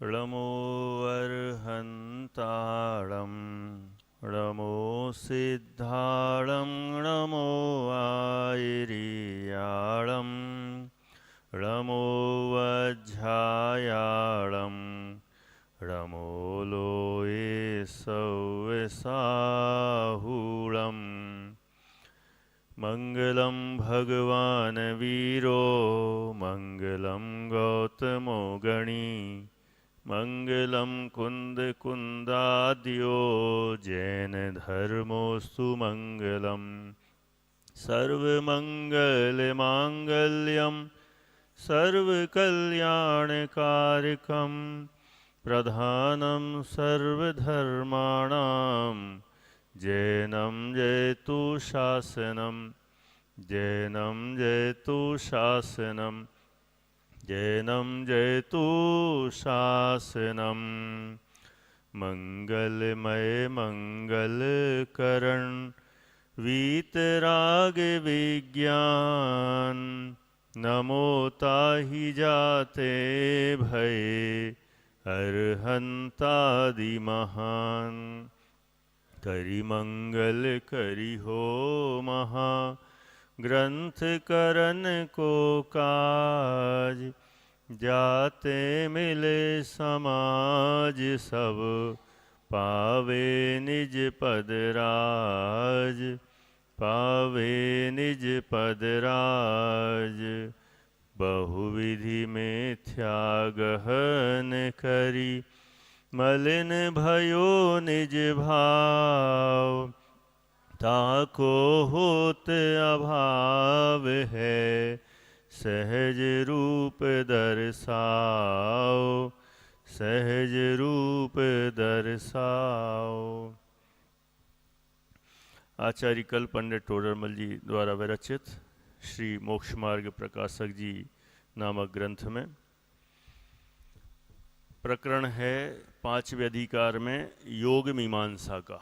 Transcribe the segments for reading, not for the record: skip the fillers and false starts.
णमो अर्हन्ताणं णमो सिद्धाणं णमो आयिर्याळं णमो वज्झायाळं णमो लोये सव्यसाहुळम् मङ्गलं भगवान् वीरो मङ्गलं गौतमो गणी मङ्गलं कुन्दकुन्दाद्यो जैनधर्मोऽस्तु मङ्गलम् सर्वमङ्गलमाङ्गल्यं सर्वकल्याणकारकं प्रधानं सर्वधर्माणां जैनं जयतु शासनं जैनं जयतु शासनं जैनं जयतु शासनं मंगलमय मंगलकरण वीतराग विज्ञान नमो ताहि जाते भये अर्हन्तादि महान करि मंगल करि हो महा ग्रंथ करन को काज जाते मिले समाज सब पावे निज पद राज पावे निज पद राज बहुविधि में त्यागहन करी मलिन भयो निज भाव ताको होत अभाव है सहज रूप दर्शाओ सहज रूप दर्शाओ। आचार्य कल पंडित टोडरमल जी द्वारा विरचित श्री मोक्ष मार्ग प्रकाशक जी नामक ग्रंथ में प्रकरण है 5वें अधिकार में योग मीमांसा का।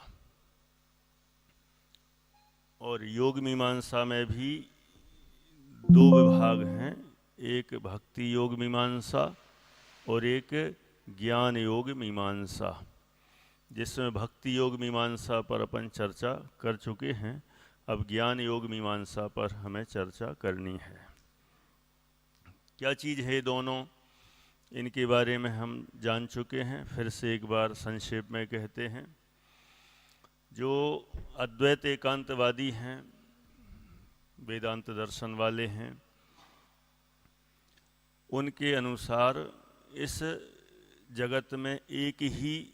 और योग मीमांसा में भी 2 विभाग हैं, एक भक्ति योग मीमांसा और एक ज्ञान योग मीमांसा, जिसमें भक्ति योग मीमांसा पर अपन चर्चा कर चुके हैं। अब ज्ञान योग मीमांसा पर हमें चर्चा करनी है। क्या चीज़ है दोनों, इनके बारे में हम जान चुके हैं, फिर से एक बार संक्षेप में कहते हैं। जो अद्वैत एकांतवादी हैं, वेदांत दर्शन वाले हैं, उनके अनुसार इस जगत में एक ही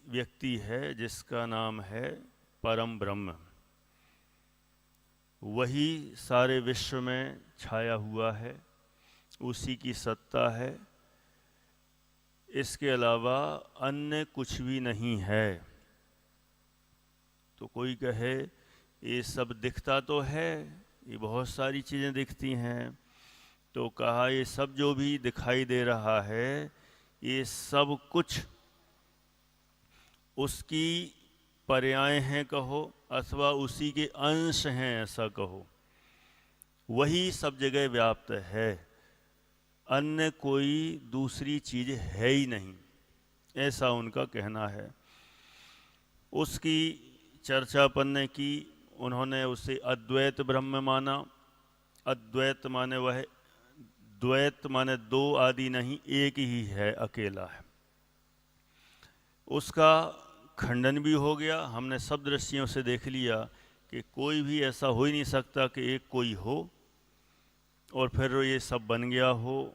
व्यक्ति है जिसका नाम है परम ब्रह्म। वही सारे विश्व में छाया हुआ है, उसी की सत्ता है, इसके अलावा अन्य कुछ भी नहीं है। तो कोई कहे ये सब दिखता तो है, ये बहुत सारी चीज़ें दिखती हैं, तो कहा ये सब जो भी दिखाई दे रहा है ये सब कुछ उसकी पर्याय हैं कहो, अथवा उसी के अंश हैं ऐसा कहो। वही सब जगह व्याप्त है, अन्य कोई दूसरी चीज़ है ही नहीं, ऐसा उनका कहना है। उसकी चर्चा अपन ने की, उन्होंने उसे अद्वैत ब्रह्म माना। अद्वैत माने वह, द्वैत माने 2 आदि नहीं, एक ही है, अकेला है। उसका खंडन भी हो गया। हमने सब दृष्टियों से देख लिया कि कोई भी ऐसा हो ही नहीं सकता कि एक कोई हो और फिर ये सब बन गया हो,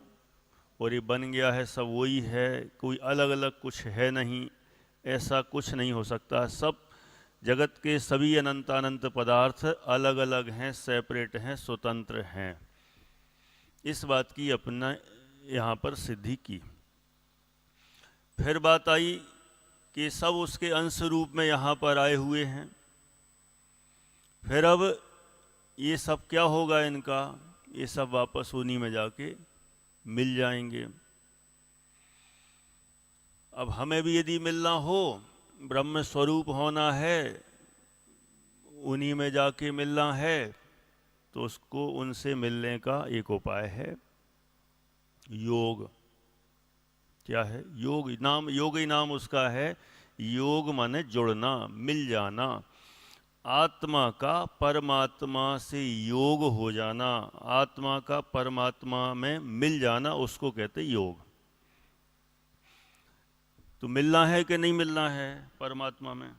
और ये बन गया है सब वही है, कोई अलग अलग कुछ है नहीं, ऐसा कुछ नहीं हो सकता। सब जगत के सभी अनंतानंत पदार्थ अलग अलग हैं, सेपरेट हैं, स्वतंत्र हैं। इस बात की अपना यहाँ पर सिद्धि की। फिर बात आई कि सब उसके अंश रूप में यहाँ पर आए हुए हैं। फिर अब ये सब क्या होगा इनका, ये सब वापस उन्हीं में जाके मिल जाएंगे। अब हमें भी यदि मिलना हो, ब्रह्म स्वरूप होना है, उन्हीं में जाके मिलना है, तो उसको उनसे मिलने का एक उपाय है योग। क्या है? योग नाम, योगी नाम उसका है। योग माने जुड़ना, मिल जाना, आत्मा का परमात्मा से योग हो जाना, आत्मा का परमात्मा में मिल जाना, उसको कहते योग। तो मिलना है कि नहीं मिलना है परमात्मा में?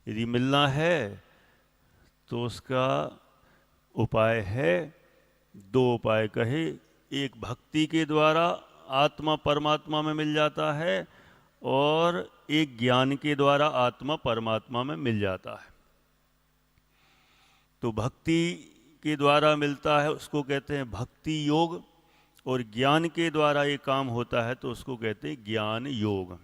यदि मिलना है तो उसका उपाय है, दो उपाय कहे। एक भक्ति के द्वारा आत्मा परमात्मा में मिल जाता है, और एक ज्ञान के द्वारा आत्मा परमात्मा में मिल जाता है। तो भक्ति के द्वारा मिलता है उसको कहते हैं भक्ति योग, और ज्ञान के द्वारा ये काम होता है तो उसको कहते हैं ज्ञान योग।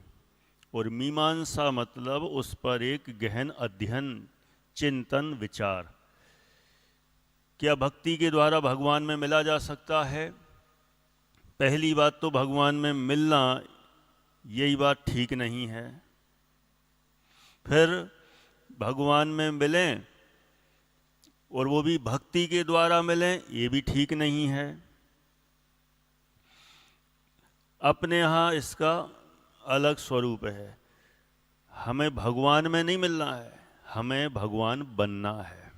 और मीमांसा मतलब उस पर एक गहन अध्ययन, चिंतन, विचार। क्या भक्ति के द्वारा भगवान में मिला जा सकता है? पहली बात तो भगवान में मिलना, यही बात ठीक नहीं है। फिर भगवान में मिलें और वो भी भक्ति के द्वारा मिलें, ये भी ठीक नहीं है। अपने यहाँ इसका अलग स्वरूप है। हमें भगवान में नहीं मिलना है, हमें भगवान बनना है।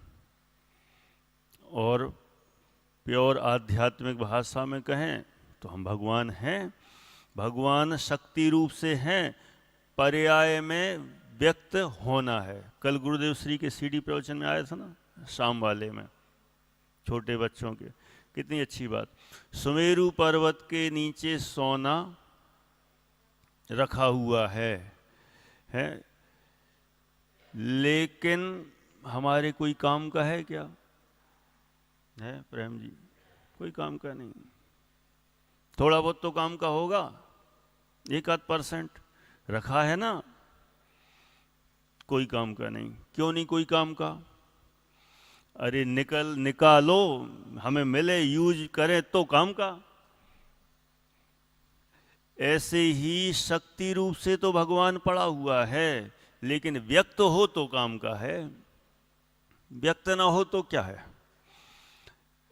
और प्योर आध्यात्मिक भाषा में कहें तो हम भगवान हैं। भगवान शक्ति रूप से हैं, पर्याय में व्यक्त होना है। कल गुरुदेव श्री के सीडी प्रवचन में आया था ना, शाम वाले में, छोटे बच्चों के। कितनी अच्छी बात। सुमेरु पर्वत के नीचे सोना रखा हुआ है लेकिन हमारे कोई काम का है क्या? है प्रेम जी? कोई काम का नहीं। थोड़ा बहुत तो काम का होगा, 1-8% रखा है ना, कोई काम का नहीं। क्यों नहीं कोई काम का? अरे निकालो, हमें मिले, यूज करें तो काम का। ऐसे ही शक्ति रूप से तो भगवान पड़ा हुआ है, लेकिन व्यक्त हो तो काम का है, व्यक्त ना हो तो क्या है।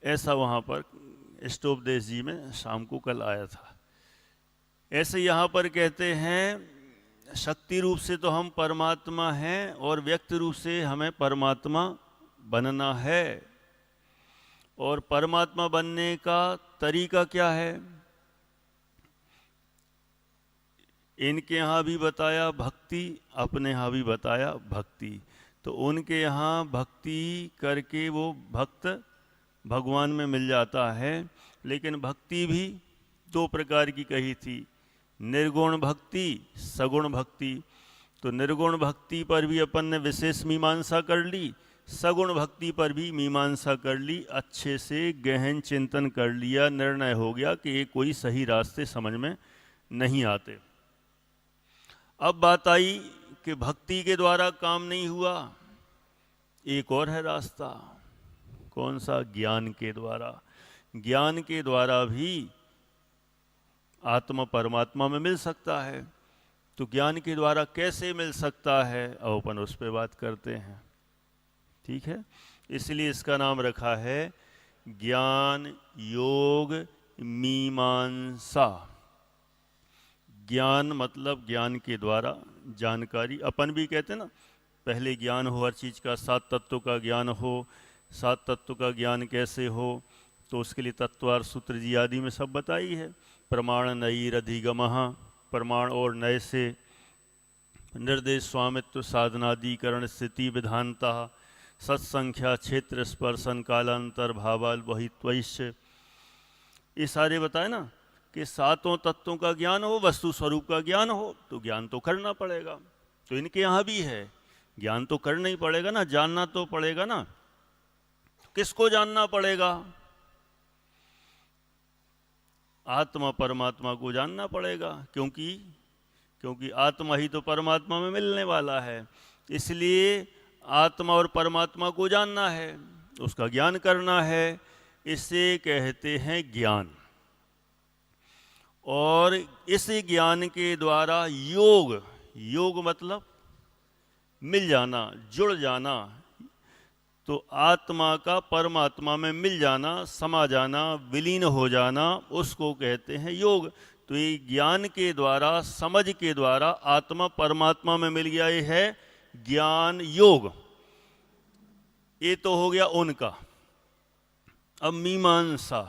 ऐसा वहाँ पर इष्टोपदेश जी में शाम को कल आया था। ऐसे यहाँ पर कहते हैं शक्ति रूप से तो हम परमात्मा हैं, और व्यक्त रूप से हमें परमात्मा बनना है। और परमात्मा बनने का तरीका क्या है? इनके यहाँ भी बताया भक्ति, अपने यहाँ भी बताया भक्ति। तो उनके यहाँ भक्ति करके वो भक्त भगवान में मिल जाता है। लेकिन भक्ति भी 2 प्रकार की कही थी, निर्गुण भक्ति, सगुण भक्ति। तो निर्गुण भक्ति पर भी अपन ने विशेष मीमांसा कर ली, सगुण भक्ति पर भी मीमांसा कर ली, अच्छे से गहन चिंतन कर लिया, निर्णय हो गया कि ये कोई सही रास्ते समझ में नहीं आते। अब बात आई कि भक्ति के द्वारा काम नहीं हुआ, एक और है रास्ता। कौन सा? ज्ञान के द्वारा। ज्ञान के द्वारा भी आत्मा परमात्मा में मिल सकता है। तो ज्ञान के द्वारा कैसे मिल सकता है, अब अपन उस पर बात करते हैं। ठीक है, इसलिए इसका नाम रखा है ज्ञान योग मीमांसा। ज्ञान मतलब ज्ञान के द्वारा जानकारी। अपन भी कहते हैं ना, पहले ज्ञान हो हर चीज़ का, 7 तत्वों का ज्ञान हो। 7 तत्व का ज्ञान कैसे हो? तो उसके लिए तत्वार सूत्र जी आदि में सब बताई है। प्रमाण नैरधिगमः, प्रमाण और नय से निर्देश स्वामित्व साधनाधिकरण स्थिति विधानता सत्संख्या क्षेत्र स्पर्शन कालांतर भावाल वहित्वैश्य। ये सारे बताए ना कि 7 तत्वों का ज्ञान हो, वस्तु स्वरूप का ज्ञान हो, तो ज्ञान तो करना पड़ेगा। तो इनके यहाँ भी है, ज्ञान तो करना ही पड़ेगा ना, जानना तो पड़ेगा ना। किसको जानना पड़ेगा? आत्मा परमात्मा को जानना पड़ेगा, क्योंकि आत्मा ही तो परमात्मा में मिलने वाला है। इसलिए आत्मा और परमात्मा को जानना है, उसका ज्ञान करना है। इसे कहते हैं ज्ञान। और इस ज्ञान के द्वारा योग मतलब मिल जाना, जुड़ जाना। तो आत्मा का परमात्मा में मिल जाना, समा जाना, विलीन हो जाना, उसको कहते हैं योग। तो ये ज्ञान के द्वारा, समझ के द्वारा आत्मा परमात्मा में मिल गया, ये है ज्ञान योग। ये तो हो गया उनका। अब मीमांसा,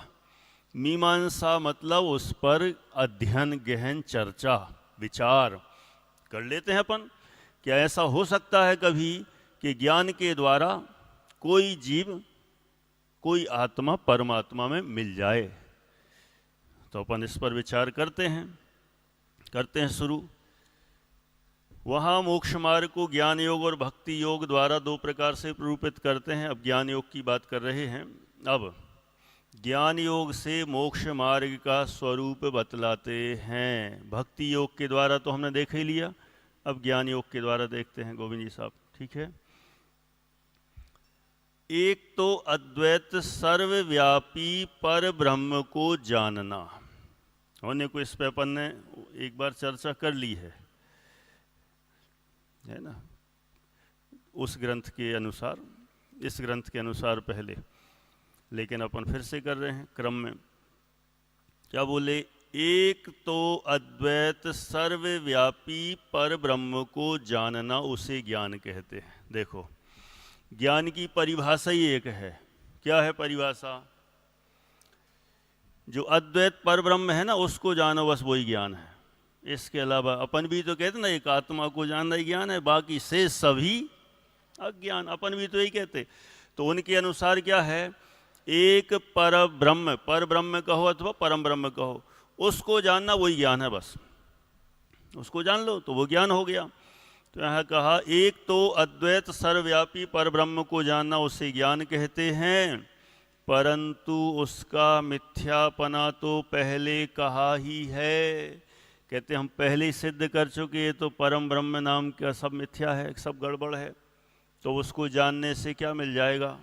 मीमांसा मतलब उस पर अध्ययन, गहन चर्चा, विचार कर लेते हैं अपन। क्या ऐसा हो सकता है कभी कि ज्ञान के द्वारा कोई जीव, कोई आत्मा परमात्मा में मिल जाए? तो अपन इस पर विचार करते हैं शुरू। वहाँ मोक्ष मार्ग को ज्ञान योग और भक्ति योग द्वारा दो प्रकार से निरूपित करते हैं। अब ज्ञान योग की बात कर रहे हैं। अब ज्ञान योग से मोक्ष मार्ग का स्वरूप बतलाते हैं। भक्ति योग के द्वारा तो हमने देख ही लिया, अब ज्ञान योग के द्वारा देखते हैं गोविंद जी साहब, ठीक है। एक तो अद्वैत सर्वव्यापी पर ब्रह्म को जानना। होने को इस पे अपन ने एक बार चर्चा कर ली है ना, उस ग्रंथ के अनुसार, इस ग्रंथ के अनुसार पहले, लेकिन अपन फिर से कर रहे हैं क्रम में। क्या बोले? एक तो अद्वैत सर्वव्यापी पर ब्रह्म को जानना, उसे ज्ञान कहते हैं। देखो, ज्ञान की परिभाषा ही एक है। क्या है परिभाषा? जो अद्वैत पर ब्रह्म है ना, उसको जानो, बस वही ज्ञान है। इसके अलावा अपन भी तो कहते ना, एक आत्मा को जानना ही ज्ञान है, बाकी से सभी अज्ञान, अपन भी तो यही कहते। तो उनके अनुसार क्या है? एक पर ब्रह्म, पर ब्रह्म कहो अथवा परम ब्रह्म कहो, उसको जानना वही ज्ञान है। बस उसको जान लो तो वो ज्ञान हो गया। तो यहाँ कहा एक तो अद्वैत सर्वव्यापी पर ब्रह्म को जानना, उसे ज्ञान कहते हैं, परंतु उसका मिथ्यापना तो पहले कहा ही है। कहते हम पहले ही सिद्ध कर चुके, ये तो परम ब्रह्म नाम का सब मिथ्या है, सब गड़बड़ है, तो उसको जानने से क्या मिल जाएगा?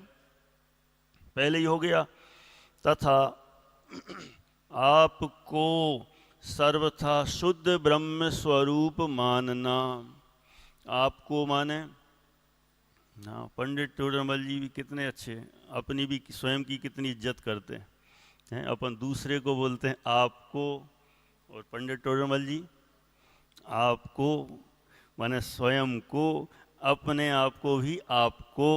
पहले ही हो गया। तथा आपको सर्वथा शुद्ध ब्रह्म स्वरूप मानना। आपको माने ना, पंडित टोडरमल जी भी कितने अच्छे हैं, अपनी भी स्वयं की कितनी इज्जत करते हैं। अपन दूसरे को बोलते हैं आपको, और पंडित टोडरमल जी आपको माने स्वयं को, अपने आप को भी आपको।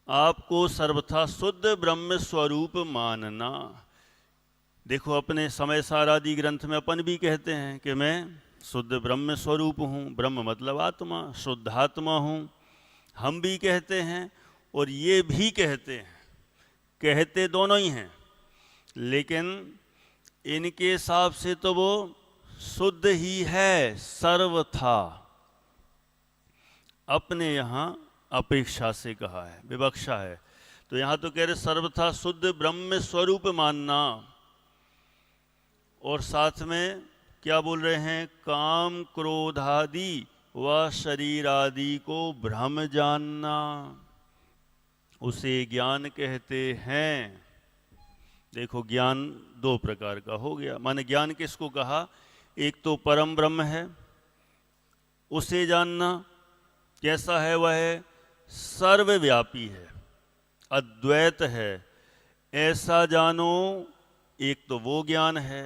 आपको सर्वथा शुद्ध ब्रह्म स्वरूप मानना। देखो, अपने समय सार आदि ग्रंथ में अपन भी कहते हैं कि मैं शुद्ध ब्रह्म स्वरूप हूँ। ब्रह्म मतलब आत्मा, शुद्धात्मा हूँ। हम भी कहते हैं और ये भी कहते हैं, कहते दोनों ही हैं, लेकिन इनके हिसाब से तो वो शुद्ध ही है सर्वथा। अपने यहाँ अपेक्षा से कहा है, विवक्षा है। तो यहाँ तो कह रहे सर्वथा शुद्ध ब्रह्म स्वरूप मानना, और साथ में क्या बोल रहे हैं? काम क्रोध आदि व शरीर आदि को भ्रम जानना, उसे ज्ञान कहते हैं। देखो, ज्ञान दो प्रकार का हो गया। माने ज्ञान किसको कहा? एक तो परम ब्रह्म है, उसे जानना। कैसा है वह? सर्वव्यापी है, अद्वैत है, ऐसा जानो। एक तो वो ज्ञान है,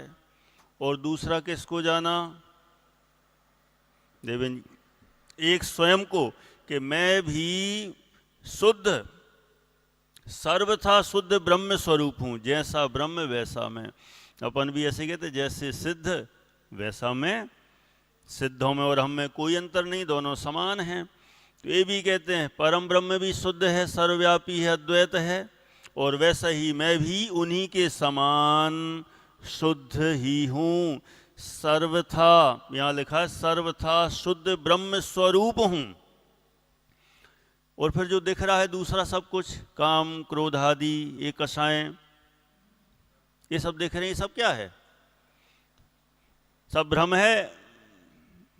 और दूसरा किसको जाना? देवेंद्र, एक स्वयं को, कि मैं भी शुद्ध, सर्वथा शुद्ध ब्रह्म स्वरूप हूँ। जैसा ब्रह्म वैसा मैं। अपन भी ऐसे कहते, जैसे सिद्ध वैसा मैं। सिद्धों में और हम में कोई अंतर नहीं, दोनों समान हैं। तो ये भी कहते हैं परम ब्रह्म भी शुद्ध है, सर्वव्यापी है, अद्वैत है, और वैसा ही मैं भी उन्हीं के समान शुद्ध ही हूँ। सर्वथा, यहाँ लिखा है सर्वथा शुद्ध ब्रह्म स्वरूप हूँ। और फिर जो दिख रहा है दूसरा सब कुछ, काम क्रोध आदि, ये कषाएं, ये सब दिख रहे हैं, ये सब क्या है? सब भ्रम है।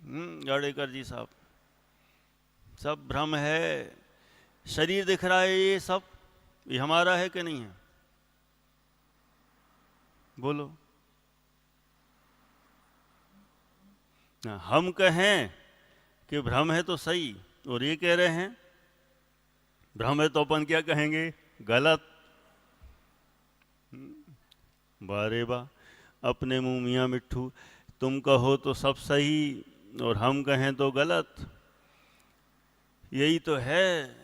गाड़ेकर जी साहब, सब भ्रम है। शरीर दिख रहा है, ये सब, ये हमारा है कि नहीं है? बोलो। हम कहें कि भ्रम है तो सही, और ये कह रहे हैं भ्रम है तो अपन क्या कहेंगे? गलत। बारे बा, अपने मुंह मियाँ मिट्ठू, तुम कहो तो सब सही और हम कहें तो गलत। यही तो है,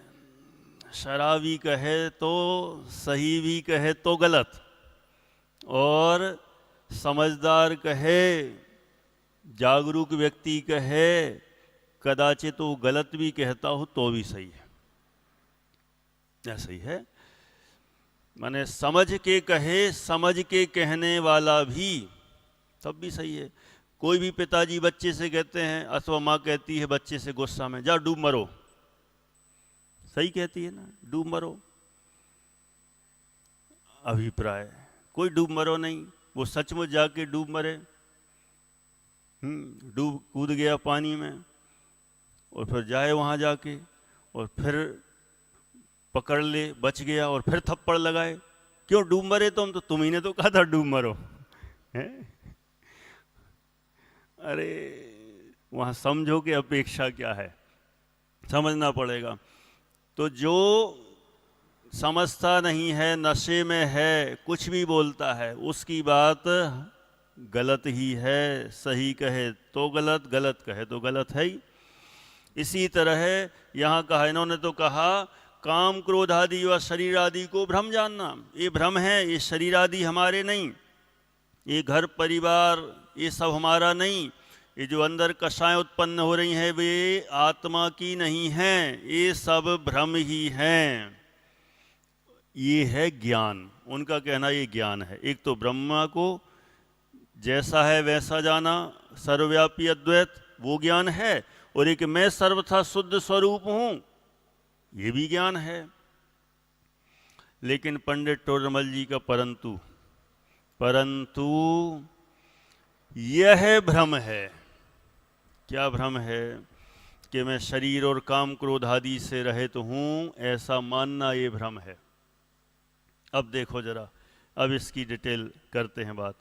शराबी कहे तो सही भी कहे तो गलत, और समझदार कहे, जागरूक व्यक्ति कहे, कदाचित वो गलत भी कहता हो तो भी सही है। ऐसा ही है, माने समझ के कहे, समझ के कहने वाला भी तब भी सही है। कोई भी पिताजी बच्चे से कहते हैं, अथवा माँ कहती है बच्चे से गुस्सा में, जा डूब मरो, सही कहती है ना, डूब मरो। अभिप्राय, कोई डूब मरो नहीं, वो सचमुच जाके डूब मरे, डूब कूद गया पानी में, और फिर जाए वहाँ जाके और फिर पकड़ ले, बच गया, और फिर थप्पड़ लगाए, क्यों डूब मरे तुम? तो तुम्ही ने तो कहा था डूब मरो है? अरे वहाँ समझो कि अपेक्षा क्या है, समझना पड़ेगा। तो जो समझता नहीं है, नशे में है, कुछ भी बोलता है, उसकी बात गलत ही है। सही कहे तो गलत, गलत कहे तो गलत है ही। इसी तरह यहाँ कहा, इन्होंने तो कहा काम क्रोध आदि व शरीर आदि को भ्रम जानना। ये भ्रम है, ये शरीर आदि हमारे नहीं, ये घर परिवार ये सब हमारा नहीं, ये जो अंदर कषाएं उत्पन्न हो रही हैं वे आत्मा की नहीं हैं, ये सब भ्रम ही हैं। ये है ज्ञान, उनका कहना ये ज्ञान है। एक तो ब्रह्मा को जैसा है वैसा जाना, सर्वव्यापी अद्वैत, वो ज्ञान है, और एक मैं सर्वथा शुद्ध स्वरूप हूं, ये भी ज्ञान है। लेकिन पंडित टोडरमल जी का परंतु यह भ्रम है। क्या भ्रम है? कि मैं शरीर और काम क्रोध आदि से रहित हूं, ऐसा मानना ये भ्रम है। अब देखो जरा, अब इसकी डिटेल करते हैं बात।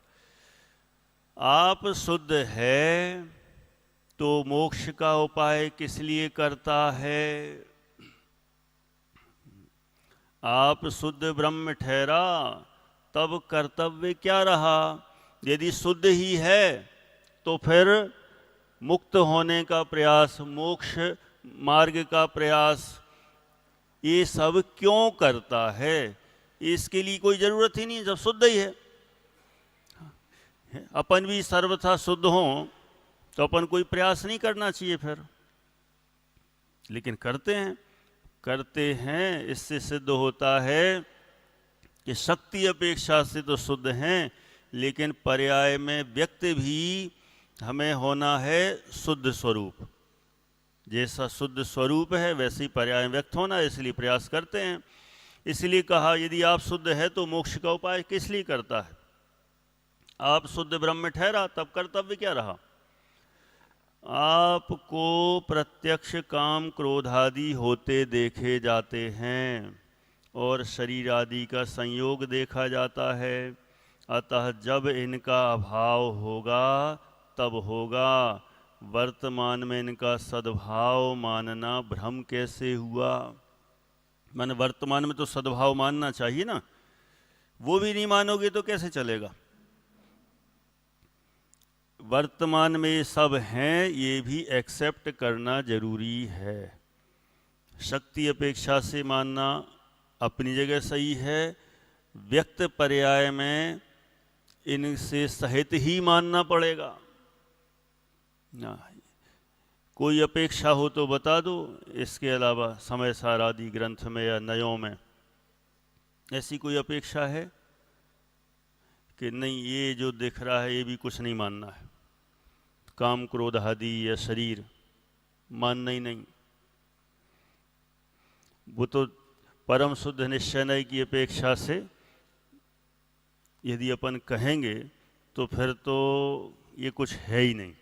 आप शुद्ध है तो मोक्ष का उपाय किस लिए करता है? आप शुद्ध ब्रह्म ठहरा तब कर्तव्य क्या रहा? यदि शुद्ध ही है तो फिर मुक्त होने का प्रयास, मोक्ष मार्ग का प्रयास, ये सब क्यों करता है? इसके लिए कोई जरूरत ही नहीं, जब शुद्ध ही है। अपन भी सर्वथा शुद्ध हों तो अपन कोई प्रयास नहीं करना चाहिए फिर, लेकिन करते हैं। इससे सिद्ध होता है कि शक्ति अपेक्षा से तो शुद्ध हैं, लेकिन पर्याय में व्यक्त भी हमें होना है शुद्ध स्वरूप। जैसा शुद्ध स्वरूप है वैसे ही पर्याय व्यक्त होना है, इसलिए प्रयास करते हैं। इसलिए कहा यदि आप शुद्ध है तो मोक्ष का उपाय किस लिए करता है? आप शुद्ध ब्रह्म ठहरा तब कर्तव्य क्या रहा? आपको प्रत्यक्ष काम क्रोध आदि होते देखे जाते हैं और शरीर आदि का संयोग देखा जाता है। अतः जब इनका अभाव होगा तब होगा। वर्तमान में इनका सद्भाव मानना भ्रम कैसे हुआ? माने वर्तमान में तो सद्भाव मानना चाहिए ना, वो भी नहीं मानोगे तो कैसे चलेगा? वर्तमान में ये सब हैं, ये भी एक्सेप्ट करना जरूरी है। शक्ति अपेक्षा से मानना अपनी जगह सही है, व्यक्त पर्याय में इनसे सहित ही मानना पड़ेगा ना। कोई अपेक्षा हो तो बता दो, इसके अलावा समय सार आदि ग्रंथ में या नयों में ऐसी कोई अपेक्षा है कि नहीं ये जो दिख रहा है ये भी कुछ नहीं मानना है, काम क्रोध आदि या शरीर मानना ही नहीं। वो तो परम शुद्ध निश्चय की अपेक्षा से यदि अपन कहेंगे तो फिर तो ये कुछ है ही नहीं,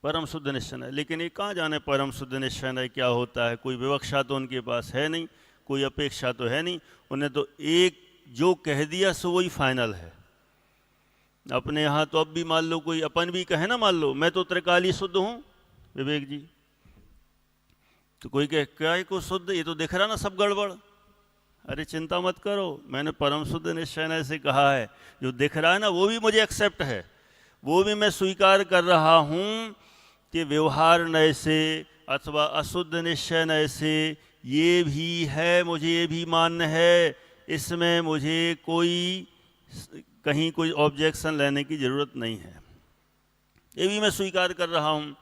परम शुद्ध निश्चय। लेकिन ये कहाँ जाने परम शुद्ध निश्चय क्या होता है? कोई विवक्षा तो उनके पास है नहीं, कोई अपेक्षा तो है नहीं, उन्हें तो एक जो कह दिया सो वही फाइनल है। अपने यहाँ तो अब भी मान लो कोई अपन भी कहे ना, मान लो मैं तो त्रिकाली शुद्ध हूँ विवेक जी, तो कोई कहे क्या है को शुद्ध, ये तो दिख रहा ना सब गड़बड़। अरे चिंता मत करो, मैंने परम शुद्ध निश्चय से कहा है, जो दिख रहा है ना वो भी मुझे एक्सेप्ट है, वो भी मैं स्वीकार कर रहा हूँ कि व्यवहार नय से अथवा अशुद्ध निश्चय नय से ये भी है, मुझे ये भी मान्य है, इसमें मुझे कोई कहीं कोई ऑब्जेक्शन लेने की ज़रूरत नहीं है, ये भी मैं स्वीकार कर रहा हूँ।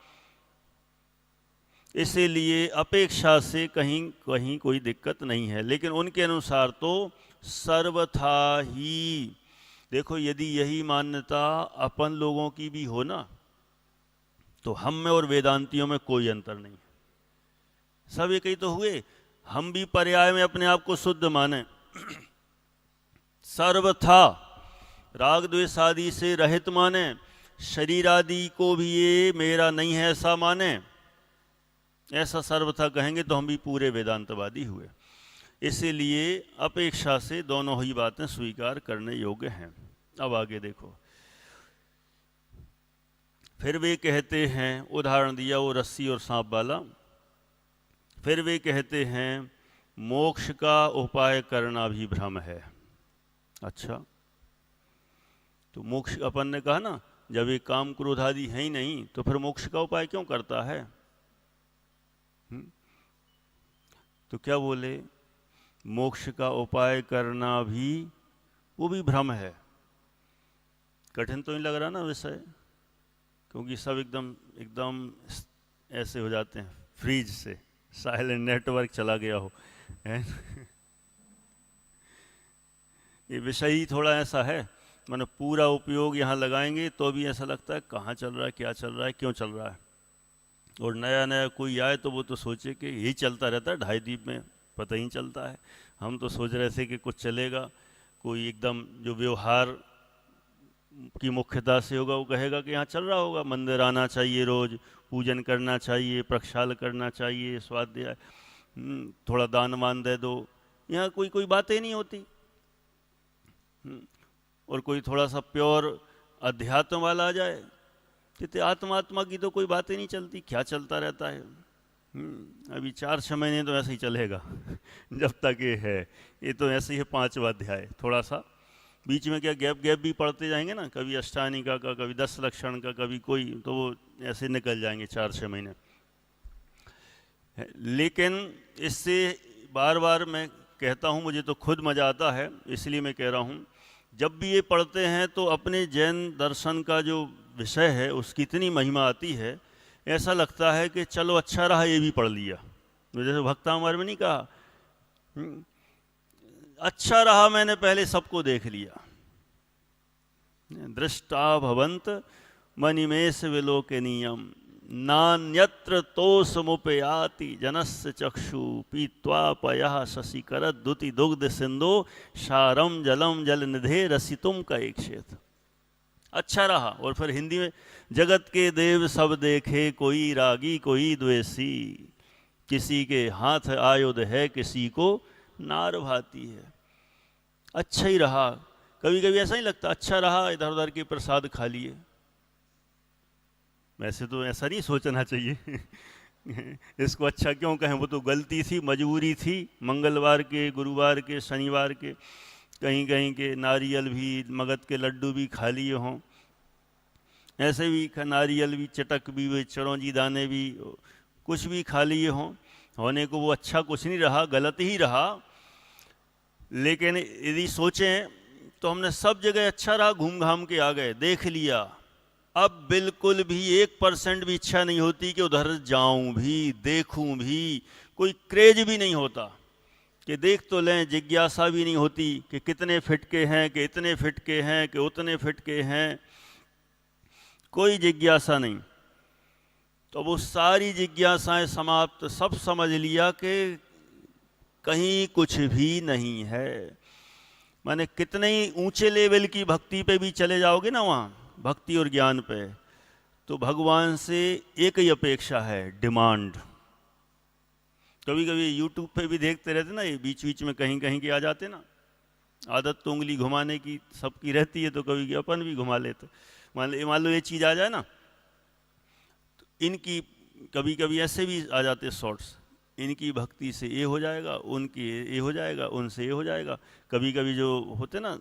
इसीलिए अपेक्षा से कहीं कहीं कोई दिक्कत नहीं है। लेकिन उनके अनुसार तो सर्वथा ही, देखो यदि यही मान्यता अपन लोगों की भी हो ना, तो हम में और वेदांतियों में कोई अंतर नहीं, सब एक ही तो हुए। हम भी पर्याय में अपने आप को शुद्ध माने, सर्वथा राग द्वेष आदि से रहित माने, शरीर आदि को भी ये मेरा नहीं है ऐसा माने, ऐसा सर्वथा कहेंगे तो हम भी पूरे वेदांतवादी हुए। इसीलिए अपेक्षा से दोनों ही बातें स्वीकार करने योग्य हैं। अब आगे देखो, फिर वे कहते हैं, उदाहरण दिया वो रस्सी और सांप वाला, फिर वे कहते हैं मोक्ष का उपाय करना भी भ्रम है। अच्छा, तो मोक्ष अपन ने कहा ना, जब ये काम क्रोध आदि है ही नहीं तो फिर मोक्ष का उपाय क्यों करता है? तो क्या बोले, मोक्ष का उपाय करना भी, वो भी भ्रम है। कठिन तो नहीं लग रहा ना विषय, क्योंकि सब एकदम एकदम ऐसे हो जाते हैं, फ्रीज से साइलेंट नेटवर्क चला गया हो है? ये विषय ही थोड़ा ऐसा है, मैंने पूरा उपयोग यहाँ लगाएंगे तो भी ऐसा लगता है कहाँ चल रहा है, क्या चल रहा है, क्यों चल रहा है। और नया नया कोई आए तो वो तो सोचे कि यही चलता रहता है ढाई द्वीप में, पता ही चलता है। हम तो सोच रहे थे कि कुछ चलेगा, कोई एकदम जो व्यवहार की मुख्यता से होगा वो कहेगा कि यहाँ चल रहा होगा, मंदिर आना चाहिए, रोज पूजन करना चाहिए, प्रक्षाल करना चाहिए, स्वाध्याय, थोड़ा दान मान दे दो। यहाँ कोई कोई बातें नहीं होती, और कोई थोड़ा सा प्योर अध्यात्म वाला आ जाए, कहते आत्मा की तो कोई बातें नहीं चलती, क्या चलता रहता है। अभी 4-6 महीने तो ऐसे ही चलेगा जब तक ये है, ये तो ऐसे ही है 5वां अध्याय, थोड़ा सा बीच में क्या गैप भी पढ़ते जाएंगे ना, कभी अष्टानिका का, कभी 10 लक्षण का, कभी कोई, तो वो ऐसे निकल जाएंगे 4-6 महीने। लेकिन इससे बार बार मैं कहता हूँ, मुझे तो खुद मज़ा आता है, इसलिए मैं कह रहा हूँ, जब भी ये पढ़ते हैं तो अपने जैन दर्शन का जो विषय है उसकी इतनी महिमा आती है, ऐसा लगता है कि चलो अच्छा रहा ये भी पढ़ लिया। जैसे भक्तामर में नहीं कहा, अच्छा रहा मैंने पहले सबको देख लिया, दृष्टा भवंत मनिमेष विलोकनीयम नान्यत्र तोषमुपयाति जनस्य चक्षु पीत्वा पयः शशिकरद्युति दुग्ध सिंधु सारम जलम जल निधे रसितुम का एक क्षेत्र। अच्छा रहा। और फिर हिंदी में, जगत के देव सब देखे, कोई रागी कोई द्वेषी, किसी के हाथ आयुध है किसी को नार भाती है। अच्छा ही रहा। कभी कभी ऐसा ही लगता, अच्छा रहा इधर उधर के प्रसाद खा लिए। वैसे तो ऐसा नहीं सोचना चाहिए इसको अच्छा क्यों कहें, वो तो गलती थी, मजबूरी थी। मंगलवार के, गुरुवार के, शनिवार के कहीं कहीं के नारियल भी, मगध के लड्डू भी खा लिए हों, ऐसे भी नारियल भी, चटक भी, वे चिरौंजी दाने भी, कुछ भी खा लिए हों, होने को वो अच्छा कुछ नहीं रहा, गलत ही रहा। लेकिन यदि सोचें तो हमने सब जगह अच्छा रहा, घूम घाम के आ गए, देख लिया। अब बिल्कुल भी 1% भी इच्छा नहीं होती कि उधर जाऊं भी, देखूं भी, कोई क्रेज भी नहीं होता कि देख तो लें, जिज्ञासा भी नहीं होती कि कितने फिट के हैं, कि इतने फिट के हैं, कि उतने फिट के हैं, कोई जिज्ञासा नहीं। तो वो सारी जिज्ञासाएं समाप्त, सब समझ लिया कि कहीं कुछ भी नहीं है। माने कितने ही ऊंचे लेवल की भक्ति पे भी चले जाओगे ना, वहाँ भक्ति और ज्ञान पे, तो भगवान से एक ही अपेक्षा है, डिमांड। कभी कभी यूट्यूब पे भी देखते रहते ना, ये बीच बीच में कहीं कहीं के आ जाते ना, आदत तो उंगली घुमाने की सबकी रहती है, तो कभी अपन भी घुमा लेते। मान लो ये चीज़ आ जाए ना, तो इनकी कभी कभी ऐसे भी आ जाते शॉर्ट्स, इनकी भक्ति से ये हो जाएगा, उनकी ये हो जाएगा, उनसे ये हो जाएगा। कभी कभी जो होते ना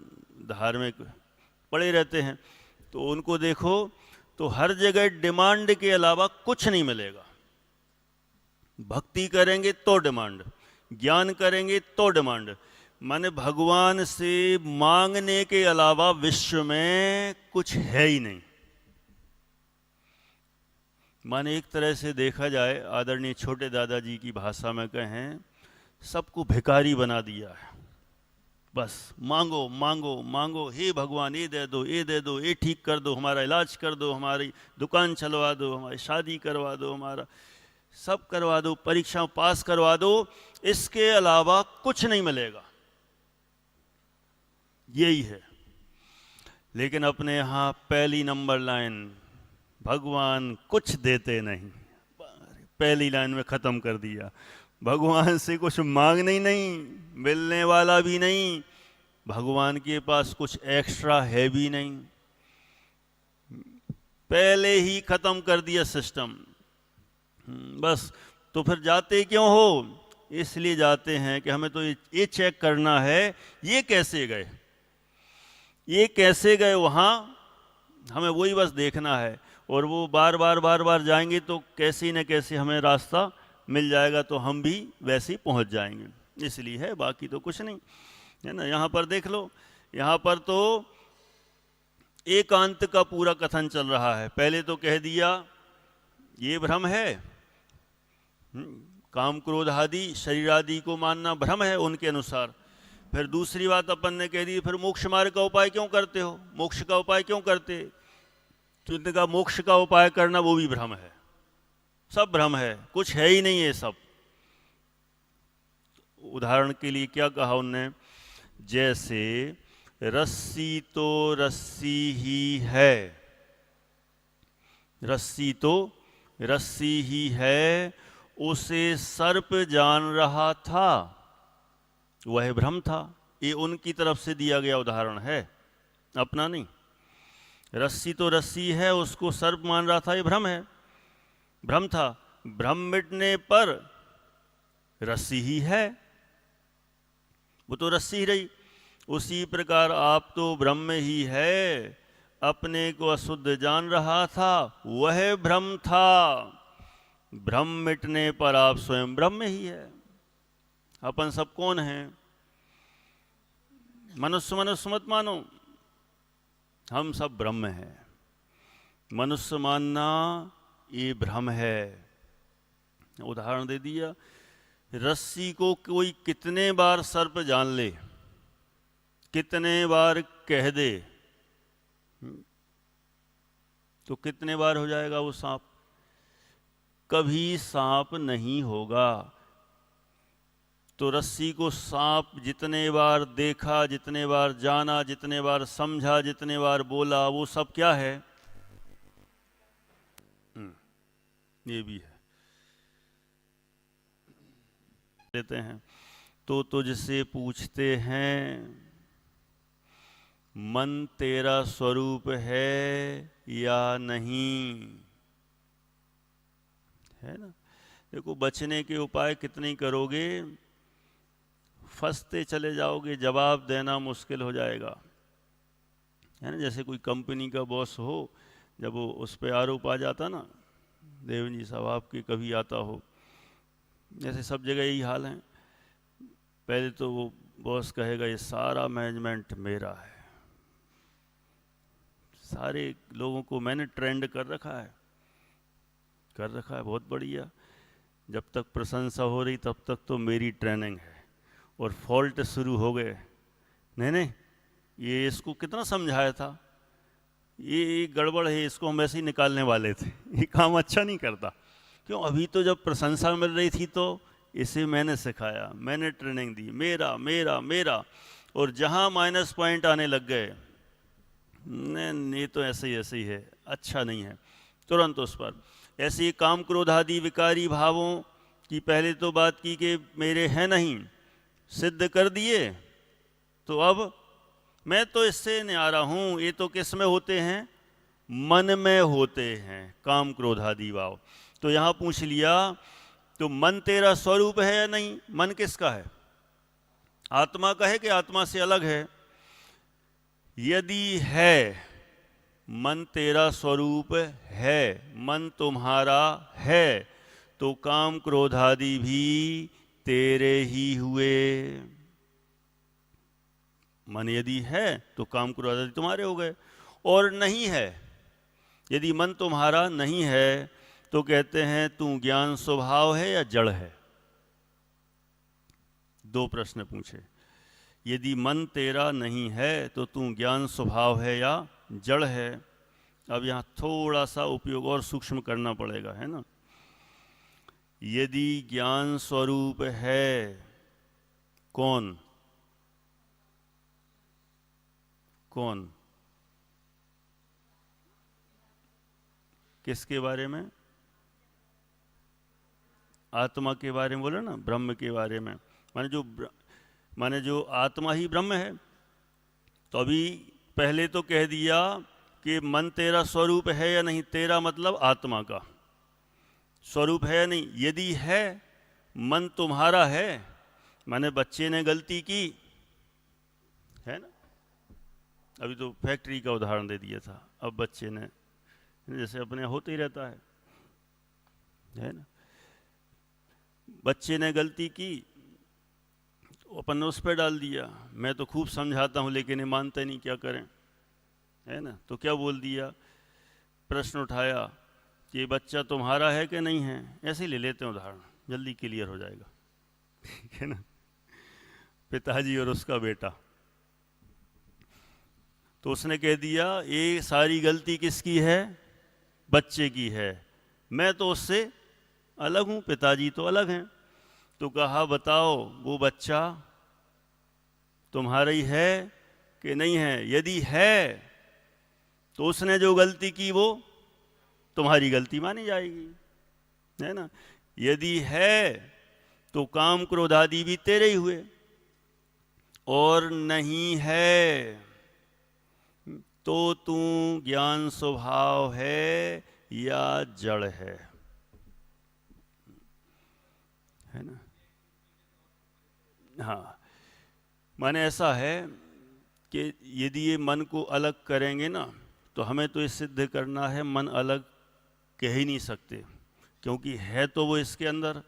धार्मिक पड़े रहते हैं, तो उनको देखो तो हर जगह डिमांड के अलावा कुछ नहीं मिलेगा। भक्ति करेंगे तो डिमांड, ज्ञान करेंगे तो डिमांड। माने भगवान से मांगने के अलावा विश्व में कुछ है ही नहीं। माने एक तरह से देखा जाए, आदरणीय छोटे दादाजी की भाषा में कहें, सबको भिखारी बना दिया है। बस मांगो मांगो मांगो, हे भगवान ये दे दो, ये दे दो, ये ठीक कर दो, हमारा इलाज कर दो, हमारी दुकान चलवा दो, हमारी शादी करवा दो, हमारा सब करवा दो, परीक्षा पास करवा दो, इसके अलावा कुछ नहीं मिलेगा। यही है। लेकिन अपने यहाँ पहली नंबर लाइन, भगवान कुछ देते नहीं, पहली लाइन में ख़त्म कर दिया। भगवान से कुछ मांगना ही नहीं, मिलने वाला भी नहीं, भगवान के पास कुछ एक्स्ट्रा है भी नहीं, पहले ही ख़त्म कर दिया सिस्टम। बस तो फिर जाते क्यों हो? इसलिए जाते हैं कि हमें तो ये चेक करना है, ये कैसे गए, ये कैसे गए वहाँ, हमें वही बस देखना है। और वो बार बार जाएंगे तो कैसे न कैसे हमें रास्ता मिल जाएगा, तो हम भी वैसे ही पहुँच जाएंगे। इसलिए है, बाकी तो कुछ नहीं है ना। यहाँ पर देख लो, यहाँ पर तो एकांत का पूरा कथन चल रहा है। पहले तो कह दिया ये भ्रम है, काम क्रोध आदि शरीर आदि को मानना भ्रम है उनके अनुसार। फिर दूसरी बात अपन ने कह दी, फिर मोक्ष मार्ग का उपाय क्यों करते हो, मोक्ष का उपाय क्यों करते? तो इनका कहा मोक्ष का उपाय करना वो भी भ्रम है, सब भ्रम है, कुछ है ही नहीं ये सब। उदाहरण के लिए क्या कहा उनने, जैसे रस्सी तो रस्सी ही है, रस्सी तो रस्सी ही है, उसे सर्प जान रहा था, वह भ्रम था। ये उनकी तरफ से दिया गया उदाहरण है, अपना नहीं। रस्सी तो रस्सी है, उसको सर्प मान रहा था, ये भ्रम है, भ्रम था। भ्रम मिटने पर रस्सी ही है, वो तो रस्सी ही रही। उसी प्रकार आप तो ब्रह्म ही है, अपने को अशुद्ध जान रहा था, वह भ्रम था। भ्रम मिटने पर आप स्वयं ब्रह्म ही है। अपन सब कौन हैं? मनुष्य मनुष्य मत मानो, हम सब ब्रह्म हैं। मनुष्य मानना ये भ्रम है। उदाहरण दे दिया, रस्सी को कोई कितने बार सर्प जान ले, कितने बार कह दे, तो कितने बार हो जाएगा वो सांप? कभी सांप नहीं होगा। तो रस्सी को सांप जितने बार देखा, जितने बार जाना, जितने बार समझा, जितने बार बोला, वो सब क्या है? ये भी है। लेते हैं तो तुझसे पूछते हैं, मन तेरा स्वरूप है या नहीं? है ना। देखो, बचने के उपाय कितने करोगे, फंसते चले जाओगे, जवाब देना मुश्किल हो जाएगा। है ना। जैसे कोई कंपनी का बॉस हो, जब वो उस पर आरोप आ जाता ना, देवन जी साहब आपके कभी आता हो, जैसे सब जगह यही हाल है। पहले तो वो बॉस कहेगा ये सारा मैनेजमेंट मेरा है, सारे लोगों को मैंने ट्रेंड कर रखा है, बहुत बढ़िया। जब तक प्रशंसा हो रही तब तक तो मेरी ट्रेनिंग है, और फॉल्ट शुरू हो गए, नहीं ये इसको कितना समझाया था, ये गड़बड़ है, इसको हम वैसे ही निकालने वाले थे, ये काम अच्छा नहीं करता। क्यों? अभी तो जब प्रशंसा मिल रही थी तो इसे मैंने सिखाया, मैंने ट्रेनिंग दी, मेरा मेरा मेरा। और जहाँ माइनस पॉइंट आने लग गए, नहीं ये तो ऐसे ही है, अच्छा नहीं है, तुरंत उस पर ऐसे ही काम क्रोध आदि विकारी भावों की पहले तो बात की कि मेरे हैं नहीं, सिद्ध कर दिए, तो अब मैं तो इससे नहीं आ रहा हूँ। ये तो किस में होते हैं? मन में होते हैं, काम क्रोध आदि भाव। तो यहाँ पूछ लिया तो मन तेरा स्वरूप है या नहीं? मन किसका है? आत्मा का है कि आत्मा से अलग है? यदि है, मन तेरा स्वरूप है, मन तुम्हारा है, तो काम क्रोध आदि भी तेरे ही हुए। मन यदि है तो काम क्रोध आदि तुम्हारे हो गए। और नहीं है, यदि मन तुम्हारा नहीं है तो कहते हैं तू ज्ञान स्वभाव है या जड़ है? दो प्रश्न पूछे। यदि मन तेरा नहीं है तो तू ज्ञान स्वभाव है या जड़ है? अब यहाँ थोड़ा सा उपयोग और सूक्ष्म करना पड़ेगा, है ना। यदि ज्ञान स्वरूप है, कौन कौन किसके बारे में? आत्मा के बारे में बोले ना, ब्रह्म के बारे में। माने जो आत्मा ही ब्रह्म है। तो अभी पहले तो कह दिया कि मन तेरा स्वरूप है या नहीं। तेरा मतलब आत्मा का स्वरूप है या नहीं? यदि है, मन तुम्हारा है, माने बच्चे ने गलती की है ना। अभी तो फैक्ट्री का उदाहरण दे दिया था, अब बच्चे ने, जैसे अपने होते ही रहता है ना। बच्चे ने गलती की, अपन ने उस पर डाल दिया। मैं तो खूब समझाता हूँ लेकिन ये मानते नहीं, क्या करें, है ना। तो क्या बोल दिया, प्रश्न उठाया कि बच्चा तुम्हारा है कि नहीं है। ऐसे ही ले लेते हैं उदाहरण, जल्दी क्लियर हो जाएगा, ठीक है ना। पिताजी और उसका बेटा, तो उसने कह दिया ये सारी गलती किसकी है? बच्चे की है, मैं तो उससे अलग हूँ, पिताजी तो अलग हैं। तो कहा बताओ वो बच्चा तुम्हारा ही है कि नहीं है? यदि है तो उसने जो गलती की वो तुम्हारी गलती मानी जाएगी, है ना। यदि है तो काम क्रोध आदि भी तेरे ही हुए। और नहीं है तो तू ज्ञान स्वभाव है या जड़ है ना। हाँ, माने ऐसा है कि यदि ये मन को अलग करेंगे ना, तो हमें तो ये सिद्ध करना है मन अलग कह ही नहीं सकते, क्योंकि है तो वो इसके अंदर,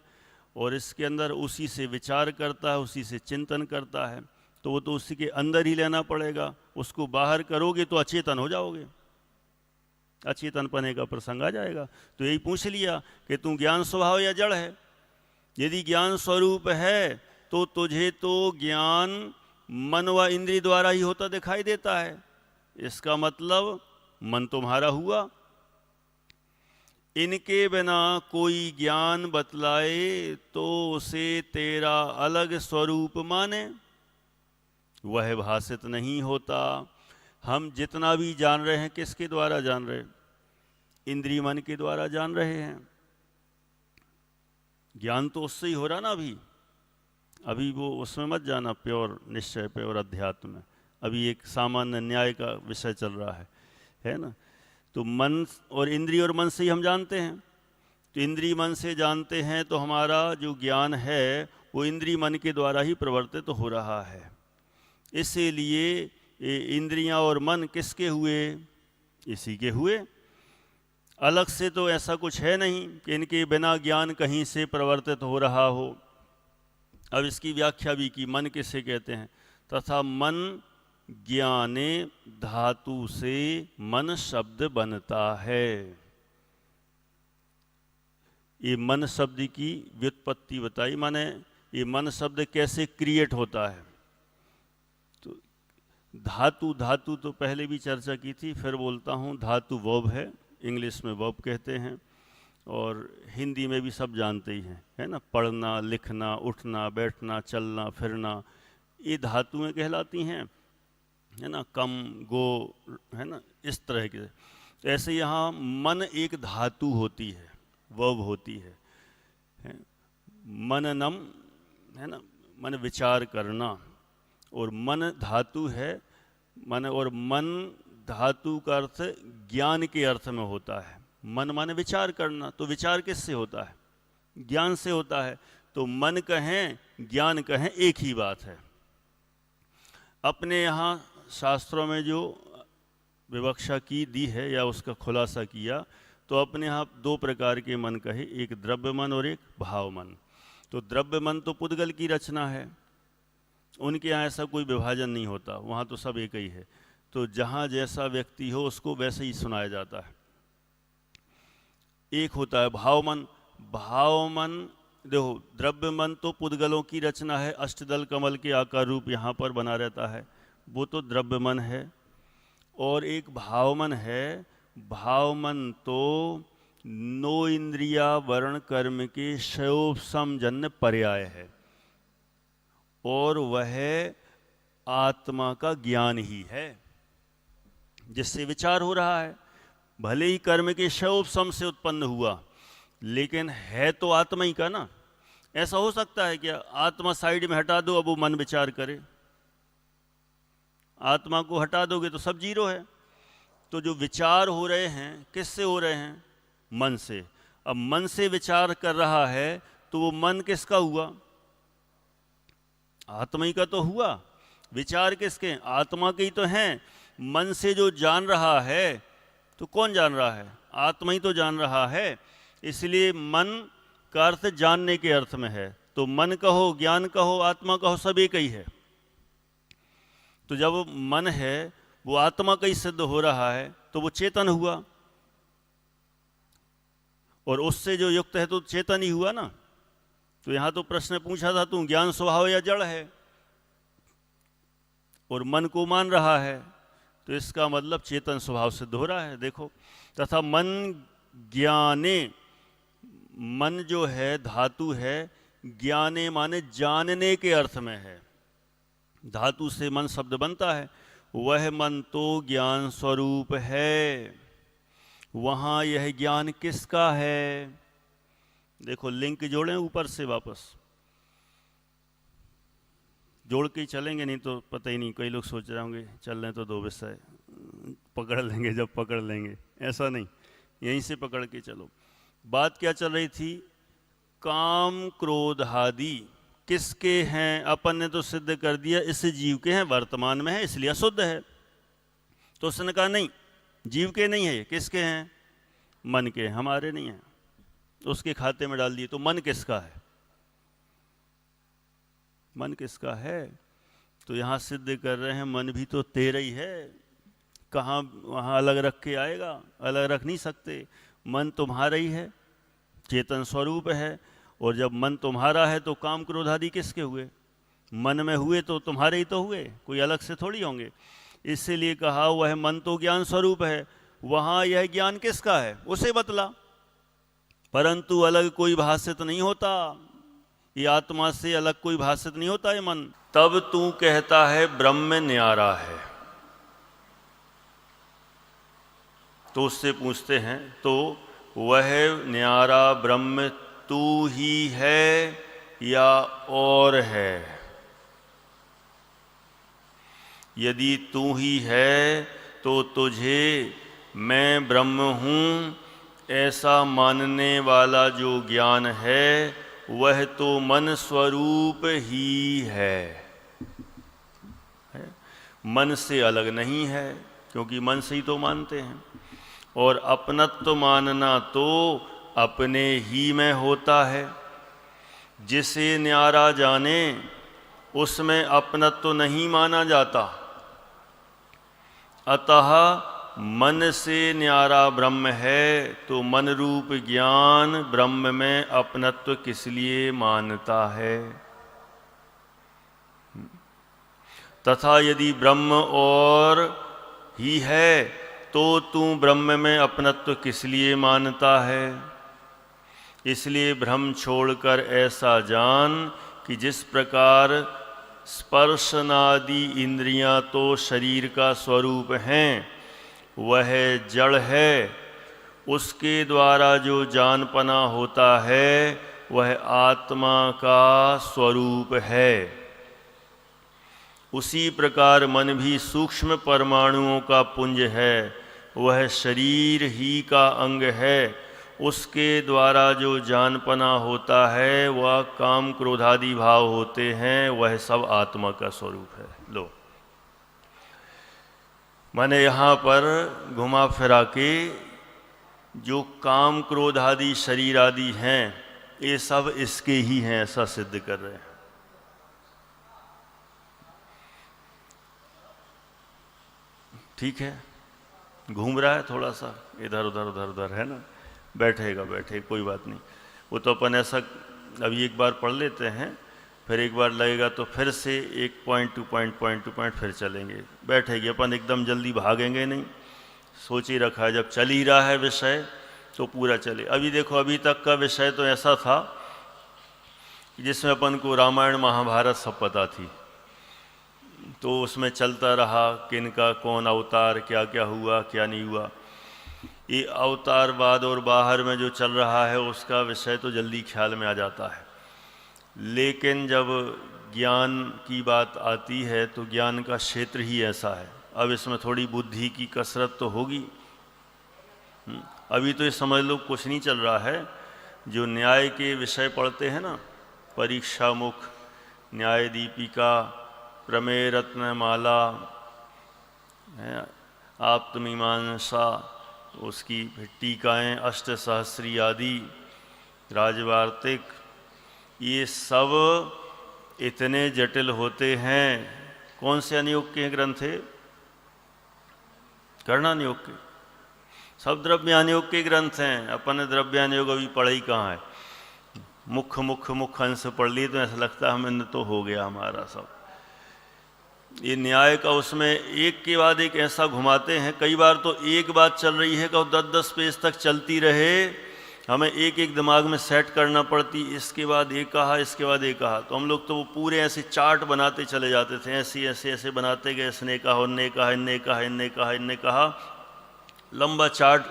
और इसके अंदर उसी से विचार करता है, उसी से चिंतन करता है, तो वो तो उसी के अंदर ही लेना पड़ेगा। उसको बाहर करोगे तो अचेतन हो जाओगे, अचेतन पने का प्रसंग आ जाएगा। तो यही पूछ लिया कि तू ज्ञान स्वभाव या जड़ है। यदि ज्ञान स्वरूप है तो तुझे तो ज्ञान मन व इंद्रिय द्वारा ही होता दिखाई देता है। इसका मतलब मन तुम्हारा हुआ। इनके बिना कोई ज्ञान बतलाए तो उसे तेरा अलग स्वरूप माने, वह भाषित नहीं होता। हम जितना भी जान रहे हैं किसके द्वारा जान रहे हैं? इंद्रिय मन के द्वारा जान रहे हैं। ज्ञान तो उससे ही हो रहा ना। अभी वो उसमें मत जाना, प्योर निश्चय पे और अध्यात्म में। अभी एक सामान्य न्याय का विषय चल रहा है ना। तो मन और इंद्रिय और मन से ही हम जानते हैं। तो इंद्रिय मन से जानते हैं तो हमारा जो ज्ञान है वो इंद्रिय मन के द्वारा ही प्रवर्तित तो हो रहा है। इसीलिए इंद्रियां और मन किसके हुए? इसी के हुए। अलग से तो ऐसा कुछ है नहीं कि इनके बिना ज्ञान कहीं से प्रवर्तित हो रहा हो। अब इसकी व्याख्या भी की, मन किसे कहते हैं? तथा मन ज्ञाने धातु से मन शब्द बनता है। ये मन शब्द की व्युत्पत्ति बताई, माने ये मन शब्द कैसे क्रिएट होता है। तो धातु तो पहले भी चर्चा की थी, फिर बोलता हूँ। धातु वर्ब है, इंग्लिश में वर्ब कहते हैं, और हिंदी में भी सब जानते ही हैं, है ना। पढ़ना, लिखना, उठना, बैठना, चलना, फिरना, ये धातुएं कहलाती हैं, है ना। कम, गो, है ना, इस तरह के। ऐसे यहाँ मन एक धातु होती है, वर्ब होती है। मननम, है ना, मन विचार करना, और मन धातु है। मन और मन धातु का अर्थ ज्ञान के अर्थ में होता है। मन माने विचार करना, तो विचार किससे होता है? ज्ञान से होता है। तो मन कहें ज्ञान कहें एक ही बात है। अपने यहाँ शास्त्रों में जो विवक्षा की दी है या उसका खुलासा किया, तो अपने यहाँ दो प्रकार के मन कहे, एक द्रव्य मन और एक भाव मन। तो द्रव्य मन तो पुद्गल की रचना है, उनके यहाँ ऐसा कोई विभाजन नहीं होता, वहाँ तो सब एक ही है। तो जहाँ जैसा व्यक्ति हो उसको वैसे ही सुनाया जाता है। एक होता है भाव मन। भाव मन देखो, द्रव्य मन तो पुद्गलों की रचना है, अष्टदल कमल के आकार रूप यहाँ पर बना रहता है, वो तो द्रव्य मन है। और एक भाव मन है। भाव मन तो नो इंद्रिया वर्ण कर्म के क्षयोपशमजन्य पर्याय है, और वह आत्मा का ज्ञान ही है जिससे विचार हो रहा है। भले ही कर्म के क्षयोपशम से उत्पन्न हुआ, लेकिन है तो आत्मा ही का ना। ऐसा हो सकता है क्या आत्मा साइड में हटा दो, अब वो मन विचार करे? आत्मा को हटा दोगे तो सब जीरो है। तो जो विचार हो रहे हैं किससे हो रहे हैं? मन से। अब मन से विचार कर रहा है तो वो मन किसका हुआ? आत्मा ही का तो हुआ। विचार किसके? आत्मा के ही तो हैं। मन से जो जान रहा है तो कौन जान रहा है? आत्मा ही तो जान रहा है। इसलिए मन का अर्थ जानने के अर्थ में है। तो मन कहो, ज्ञान कहो, आत्मा कहो, सब एक ही है। तो जब मन है वो आत्मा का ही सिद्ध हो रहा है तो वो चेतन हुआ, और उससे जो युक्त है तो चेतन ही हुआ ना। तो यहां तो प्रश्न पूछा था, तू ज्ञान स्वभाव या जड़ है, और मन को मान रहा है, तो इसका मतलब चेतन स्वभाव सिद्ध हो रहा है। देखो, तथा मन ज्ञाने, मन जो है धातु है, ज्ञाने माने जानने के अर्थ में है। धातु से मन शब्द बनता है। वह मन तो ज्ञान स्वरूप है। वहां यह ज्ञान किसका है? देखो लिंक जोड़ें ऊपर से, वापस जोड़ के ही चलेंगे, नहीं तो पता ही नहीं। कई लोग सोच रहे होंगे चल रहे तो दो विषय पकड़ लेंगे जब पकड़ लेंगे, ऐसा नहीं, यहीं से पकड़ के चलो। बात क्या चल रही थी? काम क्रोध आदि किसके हैं? अपन ने तो सिद्ध कर दिया इस जीव के हैं, वर्तमान में है इसलिए अशुद्ध है। तो उसने कहा नहीं, जीव के नहीं है, किसके हैं? मन के, हमारे नहीं है। उसके खाते में डाल दिए। तो मन किसका है? मन किसका है? तो यहां सिद्ध कर रहे हैं मन भी तो तेरा ही है। कहाँ वहां अलग रख के आएगा? अलग रख नहीं सकते। मन तुम्हारा ही है, चेतन स्वरूप है। और जब मन तुम्हारा है तो काम क्रोध आदि किसके हुए? मन में हुए तो तुम्हारे ही तो हुए, कोई अलग से थोड़ी होंगे। इसीलिए कहा वह मन तो ज्ञान स्वरूप है। वहां यह ज्ञान किसका है उसे बतला, परंतु अलग कोई भाषित नहीं होता। ये आत्मा से अलग कोई भाषित नहीं होता ये मन। तब तू कहता है ब्रह्म न्यारा है। तो उससे पूछते हैं, तो वह न्यारा ब्रह्म तू ही है या और है? यदि तू ही है तो तुझे मैं ब्रह्म हूँ ऐसा मानने वाला जो ज्ञान है वह तो मन स्वरूप ही है। मन से अलग नहीं है, क्योंकि मन से ही तो मानते हैं। और अपनत्व मानना तो अपने ही में होता है। जिसे न्यारा जाने उसमें अपनत्व नहीं माना जाता। अतः मन से न्यारा ब्रह्म है तो मन रूप ज्ञान ब्रह्म में अपनत्व किस लिए मानता है? तथा यदि ब्रह्म और ही है तो तू ब्रह्म में अपनत्व किस लिए मानता है? इसलिए भ्रम छोड़कर ऐसा जान कि जिस प्रकार स्पर्शनादि इंद्रियां तो शरीर का स्वरूप हैं, वह जड़ है। उसके द्वारा जो जानपना होता है वह आत्मा का स्वरूप है। उसी प्रकार मन भी सूक्ष्म परमाणुओं का पुंज है, वह शरीर ही का अंग है उसके द्वारा जो जानपना होता है वह काम क्रोधादि भाव होते हैं, वह सब आत्मा का स्वरूप है। लो, माने यहाँ पर घुमा फिरा के जो काम क्रोध आदि शरीर आदि हैं ये सब इसके ही हैं, ऐसा सिद्ध कर रहे हैं। ठीक है, घूम रहा है थोड़ा सा इधर उधर उधर उधर, है ना, बैठेगा कोई बात नहीं। वो तो अपन ऐसा अभी एक बार पढ़ लेते हैं, फिर एक बार लगेगा तो फिर से एक पॉइंट टू पॉइंट फिर चलेंगे। बैठेगी, अपन एकदम जल्दी भागेंगे नहीं, सोच ही रखा है जब चल ही रहा है विषय तो पूरा चले। अभी देखो, अभी तक का विषय तो ऐसा था जिसमें अपन को रामायण महाभारत सब पता थी, तो उसमें चलता रहा किनका कौन अवतार, क्या क्या हुआ क्या नहीं हुआ। ये अवतारवाद और बाहर में जो चल रहा है उसका विषय तो जल्दी ख्याल में आ जाता है, लेकिन जब ज्ञान की बात आती है तो ज्ञान का क्षेत्र ही ऐसा है। अब इसमें थोड़ी बुद्धि की कसरत तो होगी। अभी तो ये समझ लो कुछ नहीं चल रहा है। जो न्याय के विषय पढ़ते हैं ना, परीक्षा मुख, न्याय दीपिका, प्रमेय रत्नमाला, आप्तमीमांसा, उसकी टीकाएँ, अष्ट सहस्री आदि, राजवार्तिक, ये सब इतने जटिल होते हैं। कौन से अनुयोग के ग्रंथ है? कर्णानुयोग के, सब द्रव्यानुयोग के ग्रंथ हैं। अपन ने द्रव्यानुयोग अभी पढ़ा ही कहाँ है। मुख्य अंश पढ़ लिए तो ऐसा लगता है हमें तो हो गया हमारा सब। ये न्याय का उसमें एक के बाद एक ऐसा घुमाते हैं, कई बार तो एक बात चल रही है कि 10-10 पेज तक चलती रहे, हमें एक एक दिमाग में सेट करना पड़ती, इसके बाद एक कहा, इसके बाद एक कहा। तो हम लोग तो वो पूरे ऐसे चार्ट बनाते चले जाते थे, ऐसे बनाते गए, इसने कहा, उनने कहा, इनने कहा, इनने कहा, इनने कहा, लंबा चार्ट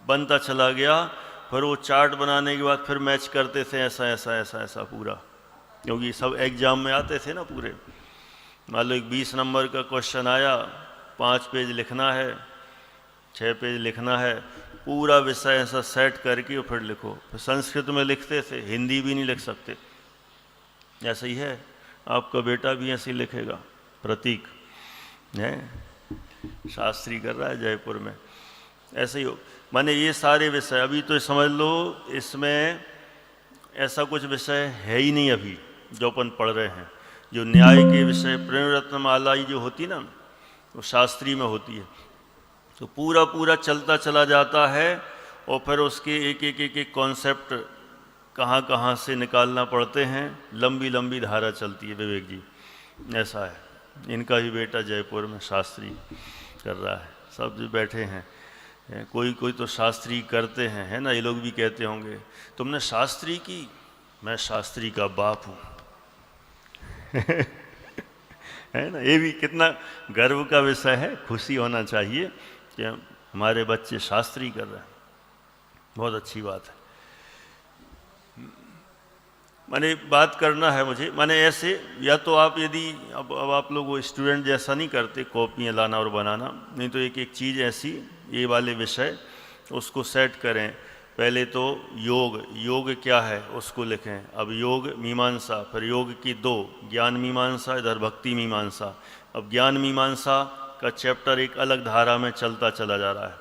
बनता चला गया। फिर वो चार्ट बनाने के बाद फिर मैच करते थे ऐसा ऐसा ऐसा ऐसा पूरा, क्योंकि सब एग्जाम में आते थे ना पूरे। मान लो एक 20 नंबर का क्वेश्चन आया, 5 पेज लिखना है, 6 पेज लिखना है, पूरा विषय ऐसा सेट करके फिर लिखो। फिर संस्कृत में लिखते थे, हिंदी भी नहीं लिख सकते। ऐसा ही है, आपका बेटा भी ऐसे ही लिखेगा। प्रतीक है, शास्त्री कर रहा है जयपुर में, ऐसे ही हो। माने ये सारे विषय अभी तो समझ लो इसमें ऐसा कुछ विषय है ही नहीं अभी जो अपन पढ़ रहे हैं। जो न्याय के विषय प्रेम रत्नमाला जो होती ना, वो शास्त्री में होती है, तो पूरा पूरा चलता चला जाता है। और फिर उसके एक एक कॉन्सेप्ट कहाँ कहाँ से निकालना पड़ते हैं, लंबी लंबी धारा चलती है। विवेक जी ऐसा है, इनका भी बेटा जयपुर में शास्त्री कर रहा है। सब जो बैठे हैं, कोई कोई तो शास्त्री करते हैं, है ना। ये लोग भी कहते होंगे तुमने शास्त्री की, मैं शास्त्री का बाप हूँ। है ना, ये भी कितना गर्व का विषय है, खुशी होना चाहिए कि हमारे बच्चे शास्त्री कर रहे हैं, बहुत अच्छी बात है। माने बात करना है मुझे, माने ऐसे या तो आप यदि अब आप लोग वो स्टूडेंट जैसा नहीं करते कॉपियाँ लाना और बनाना, नहीं तो एक एक चीज़ ऐसी ये वाले विषय उसको सेट करें। पहले तो योग क्या है उसको लिखें। अब योग मीमांसा, फिर योग की 2 ज्ञान मीमांसा, इधर भक्ति मीमांसा। अब ज्ञान मीमांसा का चैप्टर एक अलग धारा में चलता चला जा रहा है,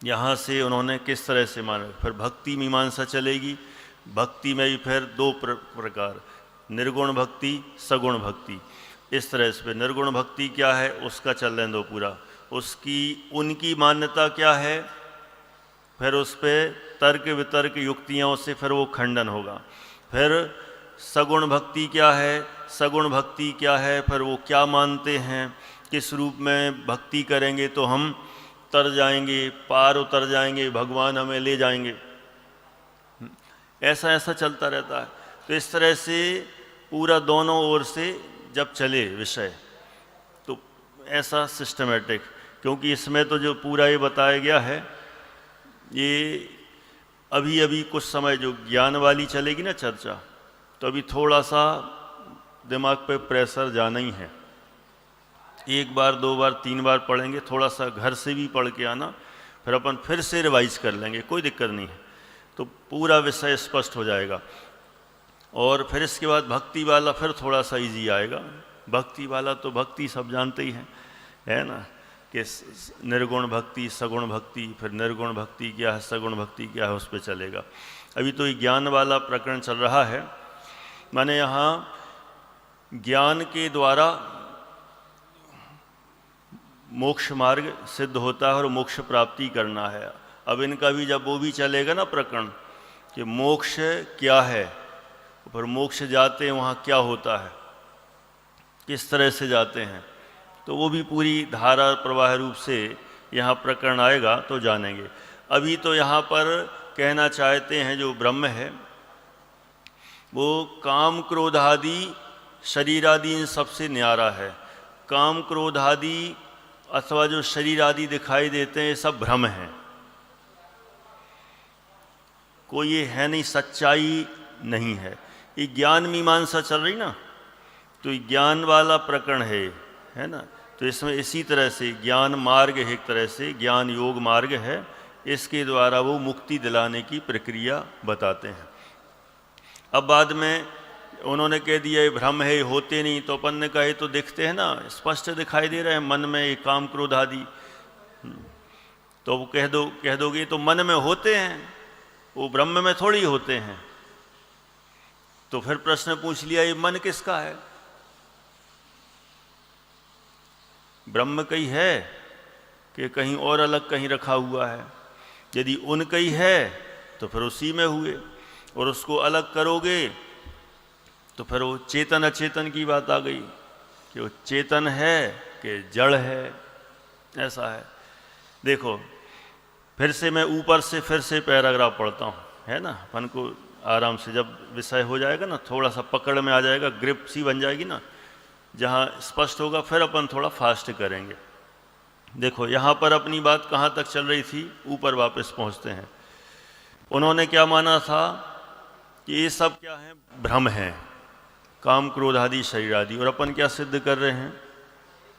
यहाँ से उन्होंने किस तरह से माना। फिर भक्ति मीमांसा चलेगी, भक्ति में भी फिर 2 प्रकार, निर्गुण भक्ति, सगुण भक्ति। इस तरह से निर्गुण भक्ति क्या है उसका चलने दो पूरा, उसकी उनकी मान्यता क्या है, फिर उस पर तर्क वितर्क युक्तियों से फिर वो खंडन होगा। फिर सगुण भक्ति क्या है, सगुण भक्ति क्या है, फिर वो क्या मानते हैं, किस रूप में भक्ति करेंगे तो हम तर जाएंगे, पार उतर जाएंगे, भगवान हमें ले जाएंगे। ऐसा ऐसा चलता रहता है। तो इस तरह से पूरा दोनों ओर से जब चले विषय तो ऐसा सिस्टमेटिक, क्योंकि इसमें तो जो पूरा ये बताया गया है, ये अभी अभी कुछ समय जो ज्ञान वाली चलेगी ना चर्चा, तो अभी थोड़ा सा दिमाग पे प्रेशर जाना ही है। 1 बार 2 बार 3 बार पढ़ेंगे, थोड़ा सा घर से भी पढ़ के आना, फिर अपन फिर से रिवाइज कर लेंगे, कोई दिक्कत नहीं है, तो पूरा विषय स्पष्ट हो जाएगा। और फिर इसके बाद भक्ति वाला फिर थोड़ा सा इजी आएगा। भक्ति वाला तो भक्ति सब जानते ही हैं, है ना, कि निर्गुण भक्ति, सगुण भक्ति, फिर निर्गुण भक्ति क्या है, सगुण भक्ति क्या है, उस पर चलेगा। अभी तो ये ज्ञान वाला प्रकरण चल रहा है। माने यहाँ ज्ञान के द्वारा मोक्ष मार्ग सिद्ध होता है और मोक्ष प्राप्ति करना है। अब इनका भी जब वो भी चलेगा ना प्रकरण कि मोक्ष क्या है, फिर मोक्ष जाते हैं वहाँ क्या होता है, किस तरह से जाते हैं, तो वो भी पूरी धारा प्रवाह रूप से यहाँ प्रकरण आएगा तो जानेंगे। अभी तो यहाँ पर कहना चाहते हैं जो ब्रह्म है वो काम क्रोध आदि शरीर आदि इन सबसे न्यारा है। काम क्रोध आदि अथवा जो शरीर आदि दिखाई देते हैं ये सब भ्रम है, कोई ये है नहीं, सच्चाई नहीं है। ये ज्ञान मीमांसा चल रही ना, तो ज्ञान वाला प्रकरण है ना, तो इसमें इसी तरह से ज्ञान मार्ग है, एक तरह से ज्ञान योग मार्ग है, इसके द्वारा वो मुक्ति दिलाने की प्रक्रिया बताते हैं। अब बाद में उन्होंने कह दिया ये भ्रम है, होते नहीं, तो अपन ने कहा ये तो दिखते हैं ना, स्पष्ट दिखाई दे रहे हैं मन में ये काम क्रोध आदि, तो वो कह दोगे तो मन में होते हैं, वो ब्रह्म में थोड़ी होते हैं। तो फिर प्रश्न पूछ लिया ये मन किसका है, ब्रह्म कहीं है कि कहीं और अलग कहीं रखा हुआ है? यदि उनका ही है तो फिर उसी में हुए, और उसको अलग करोगे तो फिर वो चेतन अचेतन की बात आ गई कि वो चेतन है कि जड़ है, ऐसा है। देखो फिर से मैं ऊपर से फिर से पैराग्राफ पढ़ता हूँ, है ना, अपन को आराम से जब विषय हो जाएगा ना, थोड़ा सा पकड़ में आ जाएगा, ग्रिप सी बन जाएगी ना, जहाँ स्पष्ट होगा फिर अपन थोड़ा फास्ट करेंगे। देखो यहाँ पर अपनी बात कहाँ तक चल रही थी, ऊपर वापस पहुँचते हैं। उन्होंने क्या माना था कि ये सब क्या है, भ्रम है, काम क्रोध आदि शरीर आदि, और अपन क्या सिद्ध कर रहे हैं,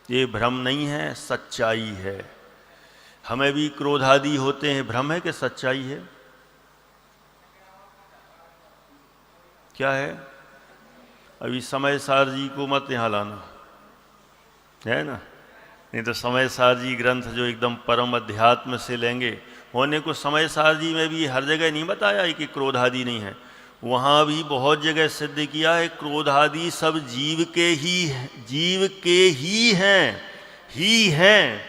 ये भ्रम नहीं है, सच्चाई है। हमें भी क्रोध आदि होते हैं, भ्रम है कि सच्चाई है? क्या है? अभी समय सार जी को मत यहाँ लाना, है ना, नहीं तो समय सार जी ग्रंथ जो एकदम परम अध्यात्म से लेंगे, होने को समय सार जी में भी हर जगह नहीं बताया है कि क्रोध आदि नहीं है, वहाँ भी बहुत जगह सिद्ध किया है क्रोध आदि सब जीव के ही हैं।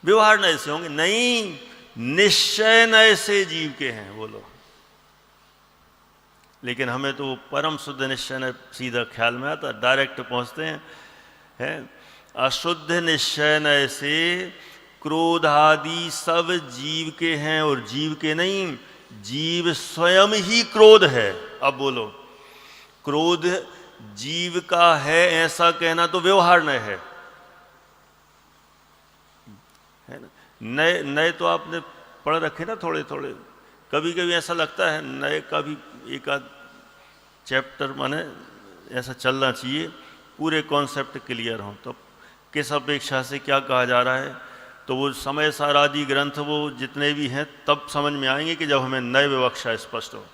व्यवहार नए से होंगे नहीं, निश्चय नए से जीव के हैं, बोलो। लेकिन हमें तो परम शुद्ध निश्चय सीधा ख्याल में आता, डायरेक्ट पहुंचते हैं, है। अशुद्ध निश्चय नए से क्रोध आदि सब जीव के हैं, और जीव के नहीं, जीव स्वयं ही क्रोध है। अब बोलो, क्रोध जीव का है ऐसा कहना तो व्यवहार नए है ना। नए तो आपने पढ़ रखे ना थोड़े थोड़े, कभी कभी ऐसा लगता है नए का भी एक आध चैप्टर माने ऐसा चलना चाहिए, पूरे कॉन्सेप्ट क्लियर हों। तो किस अपेक्षा से क्या कहा जा रहा है, तो वो समय सार आदि ग्रंथ वो जितने भी हैं तब समझ में आएंगे कि जब हमें नए विवक्षा स्पष्ट हो।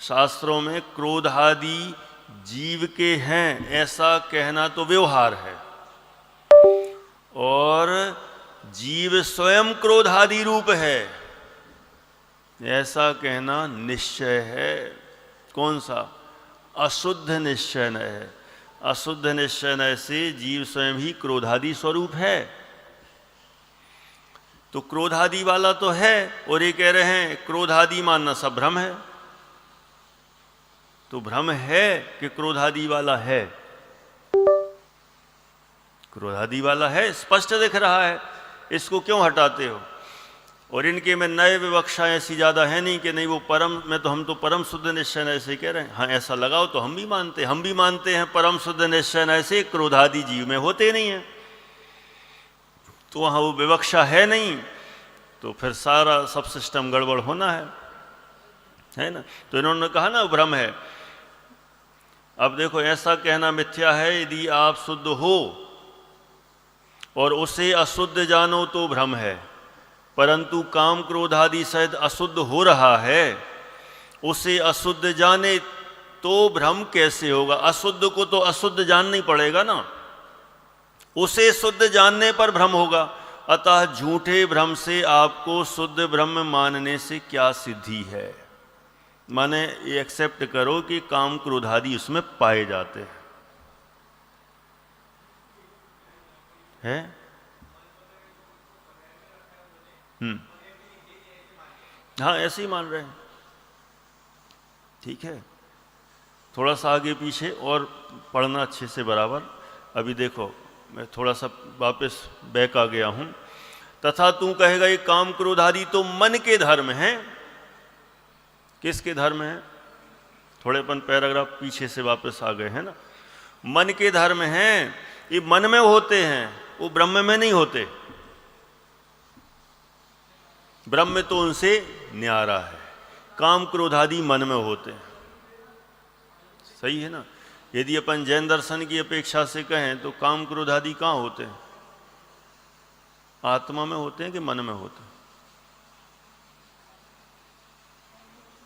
शास्त्रों में क्रोध आदि जीव के हैं ऐसा कहना तो व्यवहार है, और जीव स्वयं क्रोध आदि रूप है ऐसा कहना निश्चय है। कौन सा? अशुद्ध निश्चय न है। अशुद्ध निश्चय न से जीव स्वयं ही क्रोधादि स्वरूप है। तो क्रोधादि वाला तो है, और ये कह रहे हैं क्रोधादि मानना सब भ्रम है। तो भ्रम है कि क्रोधादि वाला है? क्रोधादि वाला है, स्पष्ट दिख रहा है, इसको क्यों हटाते हो? और इनके में नए विवक्षा ऐसी ज़्यादा है नहीं कि नहीं वो परम में, तो हम तो परम शुद्ध निश्चय ऐसे कह रहे हैं। हाँ ऐसा लगाओ तो हम भी मानते हैं परम शुद्ध निश्चय ऐसे क्रोधादि जीव में होते नहीं हैं, तो वहाँ वो विवक्षा है नहीं, तो फिर सारा सब सिस्टम गड़बड़ होना है ना। तो इन्होंने कहा ना भ्रम है। अब देखो ऐसा कहना मिथ्या है यदि आप शुद्ध हो, और उसे अशुद्ध जानो तो भ्रम है, परंतु काम क्रोध आदि सहित अशुद्ध हो रहा है, उसे अशुद्ध जाने तो भ्रम कैसे होगा? अशुद्ध को तो अशुद्ध जानना ही पड़ेगा ना, उसे शुद्ध जानने पर भ्रम होगा। अतः झूठे भ्रम से आपको शुद्ध ब्रह्म मानने से क्या सिद्धि है? माने ये एक्सेप्ट करो कि काम क्रोध आदि उसमें पाए जाते हैं। हाँ, ऐसे ही मान रहे हैं। ठीक है, थोड़ा सा आगे पीछे और पढ़ना अच्छे से बराबर। अभी देखो, मैं थोड़ा सा वापस बैक आ गया हूं। तथा तू कहेगा ये काम क्रोध आदि तो मन के धर्म हैं। किसके धर्म हैं? थोड़े अपन पैराग्राफ पीछे से वापस आ गए हैं ना। मन के धर्म हैं, ये मन में होते हैं, वो ब्रह्म में नहीं होते। ब्रह्म तो उनसे न्यारा है, काम क्रोध आदि मन में होते हैं। सही है ना? यदि अपन जैन दर्शन की अपेक्षा से कहें तो काम क्रोध आदि कहाँ होते हैं? आत्मा में होते हैं कि मन में होते हैं?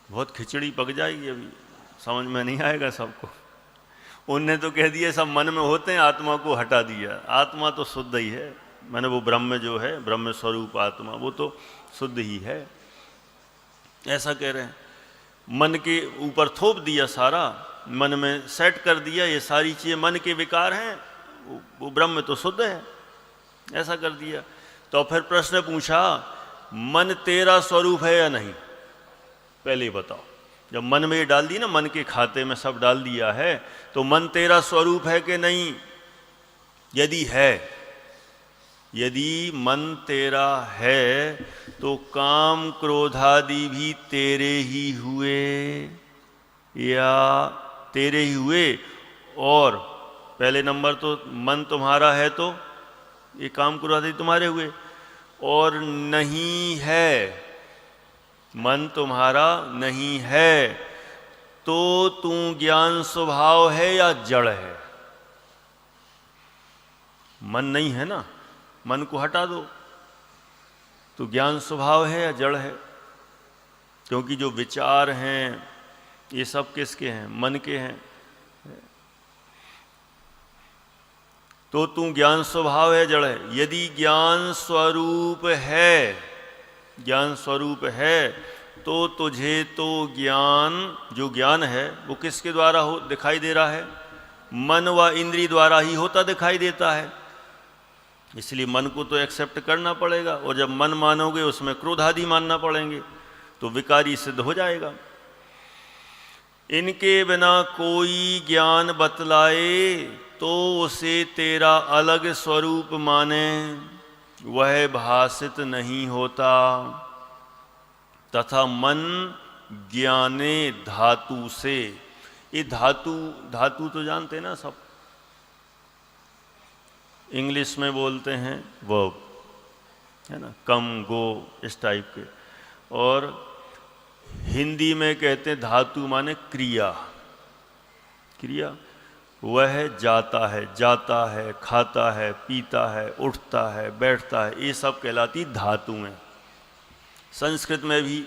बहुत खिचड़ी पक जाएगी, अभी समझ में नहीं आएगा सबको। उनने तो कह दिया सब मन में होते हैं, आत्मा को हटा दिया। आत्मा तो शुद्ध ही है, मैंने वो ब्रह्म जो है, ब्रह्म स्वरूप आत्मा, वो तो शुद्ध ही है, ऐसा कह रहे हैं। मन के ऊपर थोप दिया, सारा मन में सेट कर दिया, ये सारी चीजें मन के विकार हैं, वो ब्रह्म तो शुद्ध है, ऐसा कर दिया। तो फिर प्रश्न पूछा, मन तेरा स्वरूप है या नहीं? पहले ही बताओ। जब मन में ये डाल दी ना, मन के खाते में सब डाल दिया है, तो मन तेरा स्वरूप है कि नहीं? यदि है, यदि मन तेरा है तो काम क्रोधादि भी तेरे ही हुए या तेरे ही हुए? और पहले नंबर तो मन तुम्हारा है तो ये काम क्रोधादि तुम्हारे हुए। और नहीं है, मन तुम्हारा नहीं है तो तू ज्ञान स्वभाव है या जड़ है? मन नहीं है ना, मन को हटा दो तो ज्ञान स्वभाव है या जड़ है? क्योंकि जो विचार हैं ये सब किसके हैं? मन के हैं। तो तू ज्ञान स्वभाव है, जड़ है? यदि ज्ञान स्वरूप है, ज्ञान स्वरूप है तो तुझे तो ज्ञान, जो ज्ञान है वो किसके द्वारा हो दिखाई दे रहा है? मन व इंद्रिय द्वारा ही होता दिखाई देता है। इसलिए मन को तो एक्सेप्ट करना पड़ेगा, और जब मन मानोगे उसमें क्रोध आदि मानना पड़ेंगे, तो विकारी सिद्ध हो जाएगा। इनके बिना कोई ज्ञान बतलाए तो उसे तेरा अलग स्वरूप माने, वह भाषित नहीं होता। तथा मन ज्ञाने धातु से, ये धातु, धातु तो जानते हैं ना सब, इंग्लिश में बोलते हैं वर्ब, है ना, कम गो इस टाइप के, और हिंदी में कहते हैं धातु माने क्रिया। क्रिया वह जाता है, खाता है, पीता है, उठता है, बैठता है, ये सब कहलाती धातुएं। संस्कृत में भी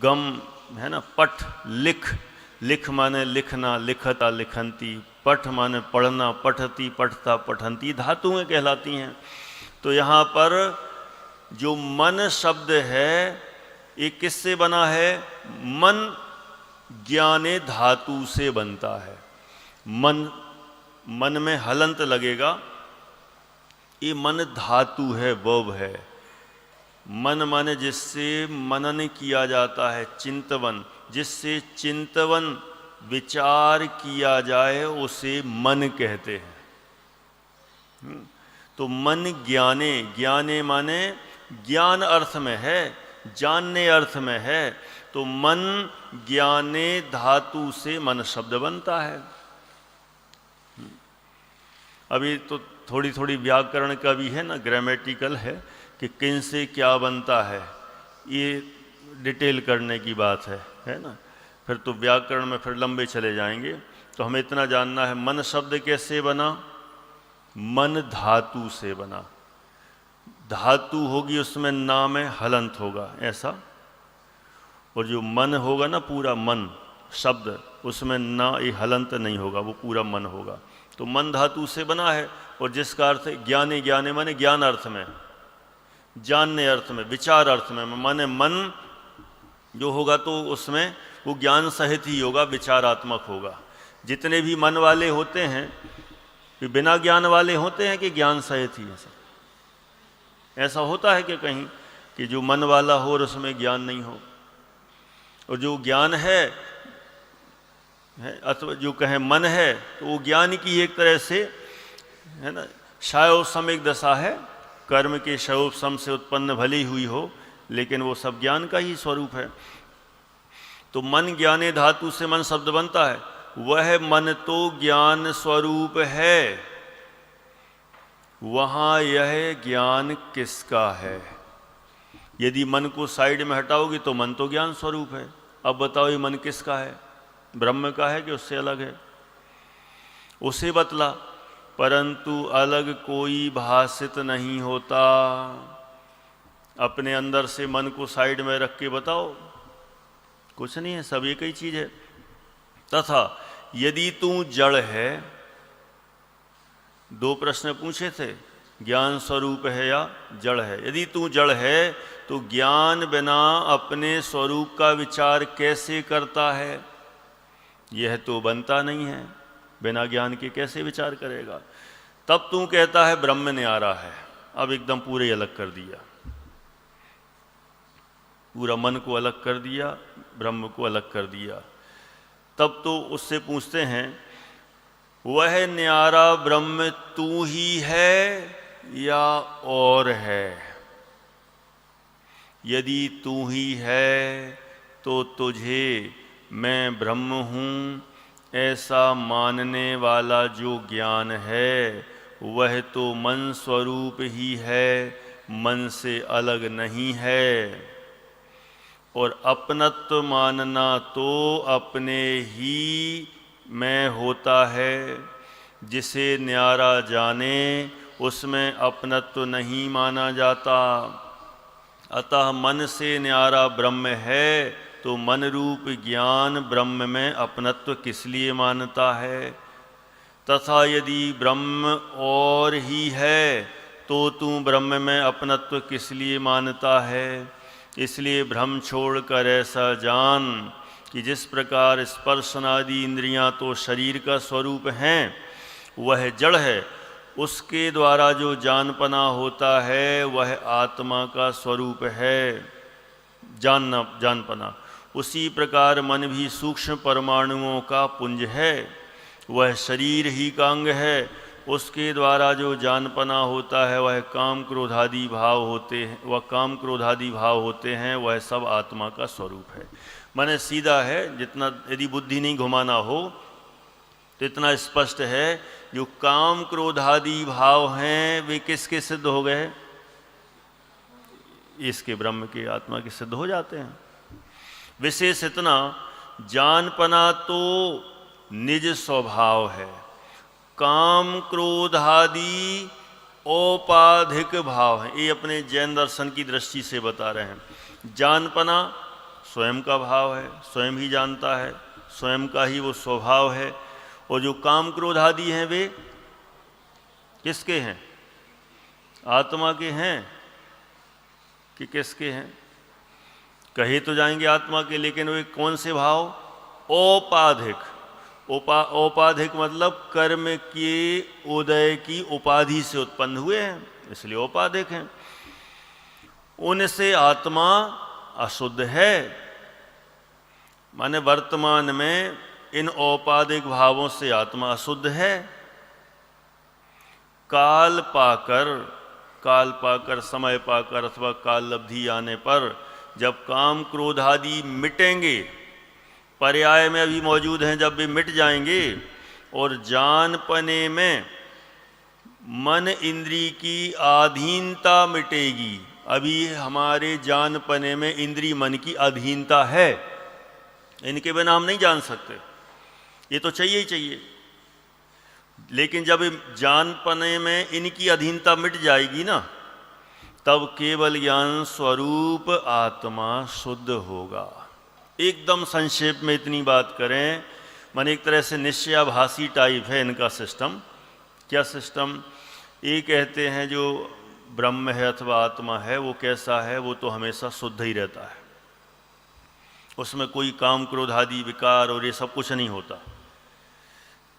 गम है ना, पठ लिख, लिख माने लिखना, लिखता लिखंती, पठ माने पढ़ना, पठती पठता पठंती, धातुएं कहलाती हैं। तो यहाँ पर जो मन शब्द है ये किससे बना है? मन ज्ञाने धातु से बनता है। मन में हलंत लगेगा, ये मन धातु है, वर्ब है। मन माने जिससे मनन किया जाता है, चिंतवन, जिससे चिंतवन विचार किया जाए उसे मन कहते हैं। तो मन ज्ञाने, ज्ञाने माने ज्ञान अर्थ में है, जानने अर्थ में है, तो मन ज्ञाने धातु से मन शब्द बनता है। अभी तो थोड़ी थोड़ी व्याकरण का भी है ना, ग्रामेटिकल है कि किन से क्या बनता है, ये डिटेल करने की बात है ना। फिर तो व्याकरण में फिर लंबे चले जाएंगे। तो हमें इतना जानना है मन शब्द कैसे बना, मन धातु से बना। धातु होगी उसमें ना में हलंत होगा ऐसा, और जो मन होगा ना पूरा मन शब्द, उसमें ना ये हलंत नहीं होगा, वो पूरा मन होगा। तो मन धातु से बना है, और जिसका अर्थ ज्ञाने, ज्ञाने माने ज्ञान अर्थ में, जानने अर्थ में, विचार अर्थ में, माने मन जो होगा तो उसमें वो ज्ञान सहित ही होगा, विचारात्मक होगा। जितने भी मन वाले होते हैं वे बिना ज्ञान वाले होते हैं कि ज्ञान सहित ही? ऐसा होता है कि कहीं कि जो मन वाला हो और उसमें ज्ञान नहीं हो, और जो ज्ञान है अथवा जो कहें मन है, तो वो ज्ञान की एक तरह से है ना क्षयोपम एक दशा है, कर्म के क्षयोपम से उत्पन्न भली हुई हो, लेकिन वो सब ज्ञान का ही स्वरूप है। तो मन ज्ञाने धातु से मन शब्द बनता है, वह मन तो ज्ञान स्वरूप है, वहां यह ज्ञान किसका है? यदि मन को साइड में हटाओगे तो मन तो ज्ञान स्वरूप है। अब बताओ ये मन किसका है? ब्रह्म का है कि उससे अलग है? उसे बतला, परंतु अलग कोई भाषित नहीं होता। अपने अंदर से मन को साइड में रख के बताओ, कुछ नहीं है, सब एक ही चीज है। तथा यदि तू जड़ है, दो प्रश्न पूछे थे, ज्ञान स्वरूप है या जड़ है। यदि तू जड़ है तो ज्ञान बिना अपने स्वरूप का विचार कैसे करता है? यह तो बनता नहीं है, बिना ज्ञान के कैसे विचार करेगा? तब तू कहता है ब्रह्म न्यारा है। अब एकदम पूरे अलग कर दिया, पूरा मन को अलग कर दिया, ब्रह्म को अलग कर दिया। तब तो उससे पूछते हैं, वह न्यारा ब्रह्म तू ही है या और है? यदि तू ही है तो तुझे मैं ब्रह्म हूँ ऐसा मानने वाला जो ज्ञान है, वह तो मन स्वरूप ही है, मन से अलग नहीं है। और अपनत्व मानना तो अपने ही में होता है। जिसे न्यारा जाने उसमें अपनत्व नहीं माना जाता। अतः मन से न्यारा ब्रह्म है तो मन रूप ज्ञान ब्रह्म में अपनत्व किस लिए मानता है? तथा यदि ब्रह्म और ही है तो तू ब्रह्म में अपनत्व किस लिए मानता है? इसलिए भ्रम छोड़कर ऐसा जान कि जिस प्रकार स्पर्शनादि इंद्रियां तो शरीर का स्वरूप हैं, वह जड़ है, उसके द्वारा जो जानपना होता है वह आत्मा का स्वरूप है, जानना, जानपना। उसी प्रकार मन भी सूक्ष्म परमाणुओं का पुंज है, वह शरीर ही का अंग है, उसके द्वारा जो जानपना होता है वह काम क्रोधादि भाव होते हैं, वह काम क्रोधादि भाव होते हैं, वह सब आत्मा का स्वरूप है। माने सीधा है, जितना यदि बुद्धि नहीं घुमाना हो तो इतना स्पष्ट है, जो काम क्रोधादि भाव हैं वे किसके सिद्ध हो गए? इसके ब्रह्म के, आत्मा के सिद्ध हो जाते हैं। विशेष इतना, जानपना तो निज स्वभाव है, काम क्रोधादि औपाधिक भाव है। ये अपने जैन दर्शन की दृष्टि से बता रहे हैं। जानपना स्वयं का भाव है, स्वयं ही जानता है, स्वयं का ही वो स्वभाव है। और जो काम क्रोधादि हैं वे किसके हैं? आत्मा के हैं कि किसके हैं? कहे तो जाएंगे आत्मा के, लेकिन वे कौन से भाव? औपाधिक। औपाधिक मतलब कर्म के उदय की उपाधि से उत्पन्न हुए हैं, इसलिए औपाधिक हैं। उनसे आत्मा अशुद्ध है। माने वर्तमान में इन औपाधिक भावों से आत्मा अशुद्ध है। काल पाकर, समय पाकर अथवा काल लब्धि आने पर जब काम क्रोधादि मिटेंगे, पर्याय में अभी मौजूद हैं, जब वे मिट जाएंगे और जानपने में मन इंद्री की अधीनता मिटेगी। अभी हमारे जानपने में इंद्री मन की अधीनता है, इनके बिना हम नहीं जान सकते, ये तो चाहिए ही चाहिए। लेकिन जब जानपने में इनकी अधीनता मिट जाएगी ना, तब केवल ज्ञान स्वरूप आत्मा शुद्ध होगा। एकदम संक्षेप में इतनी बात करें, मन एक तरह से निश्चयाभासी टाइप है इनका सिस्टम। क्या सिस्टम? ये कहते हैं जो ब्रह्म है अथवा आत्मा है वो कैसा है, वो तो हमेशा शुद्ध ही रहता है, उसमें कोई काम क्रोध आदि विकार और ये सब कुछ नहीं होता।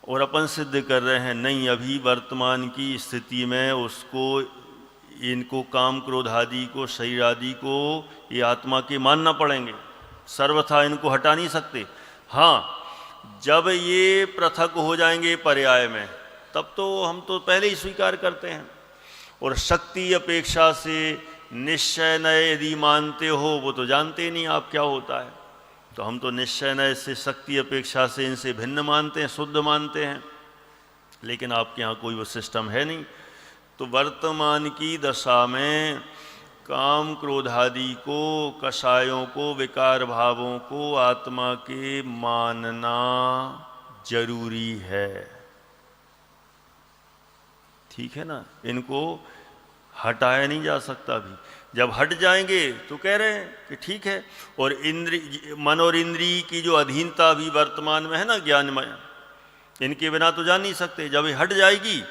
और अपन सिद्ध कर रहे हैं नहीं, अभी वर्तमान की स्थिति में उसको, इनको काम क्रोध आदि को, शरीर आदि को ये आत्मा के मानना पड़ेंगे, सर्वथा इनको हटा नहीं सकते। हाँ, जब ये पृथक हो जाएंगे पर्याय में, तब तो हम तो पहले ही स्वीकार करते हैं। और शक्ति अपेक्षा से निश्चय नय यदि मानते हो, वो तो जानते ही नहीं आप क्या होता है, तो हम तो निश्चय नय से, शक्ति अपेक्षा से इनसे भिन्न मानते हैं, शुद्ध मानते हैं। लेकिन आपके यहाँ कोई वो सिस्टम है नहीं। तो वर्तमान की दशा में काम क्रोधादि को, कषायों को, विकार भावों को आत्मा के मानना जरूरी है। ठीक है ना, इनको हटाया नहीं जा सकता। भी जब हट जाएंगे तो कह रहे हैं कि ठीक है। और मन और इंद्रिय की जो अधीनता भी वर्तमान में है ना ज्ञानमय, इनके बिना तो जान नहीं सकते। जब ये हट जाएगी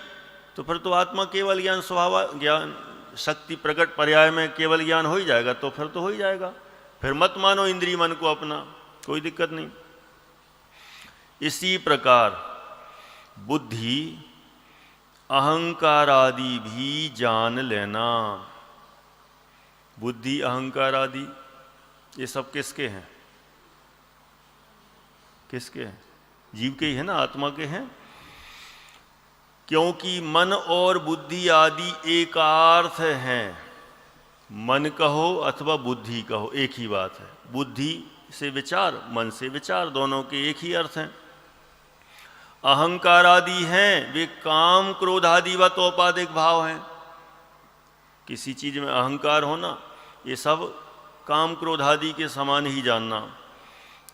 तो फिर तो आत्मा केवल ज्ञान स्वभाव, ज्ञान शक्ति प्रकट पर्याय में केवल ज्ञान हो ही जाएगा, तो फिर तो हो ही जाएगा। फिर मत मानो इंद्रिय मन को अपना, कोई दिक्कत नहीं। इसी प्रकार बुद्धि अहंकार आदि भी जान लेना। बुद्धि अहंकार आदि ये सब किसके हैं? किसके हैं? जीव के ही है ना, आत्मा के हैं। क्योंकि मन और बुद्धि आदि एकार्थ हैं। मन कहो अथवा बुद्धि कहो, एक ही बात है। बुद्धि से विचार, मन से विचार, दोनों के एक ही अर्थ हैं। अहंकार आदि हैं, वे काम क्रोध आदि व औपाधिक भाव हैं। किसी चीज में अहंकार होना, ये सब काम क्रोध आदि के समान ही जानना।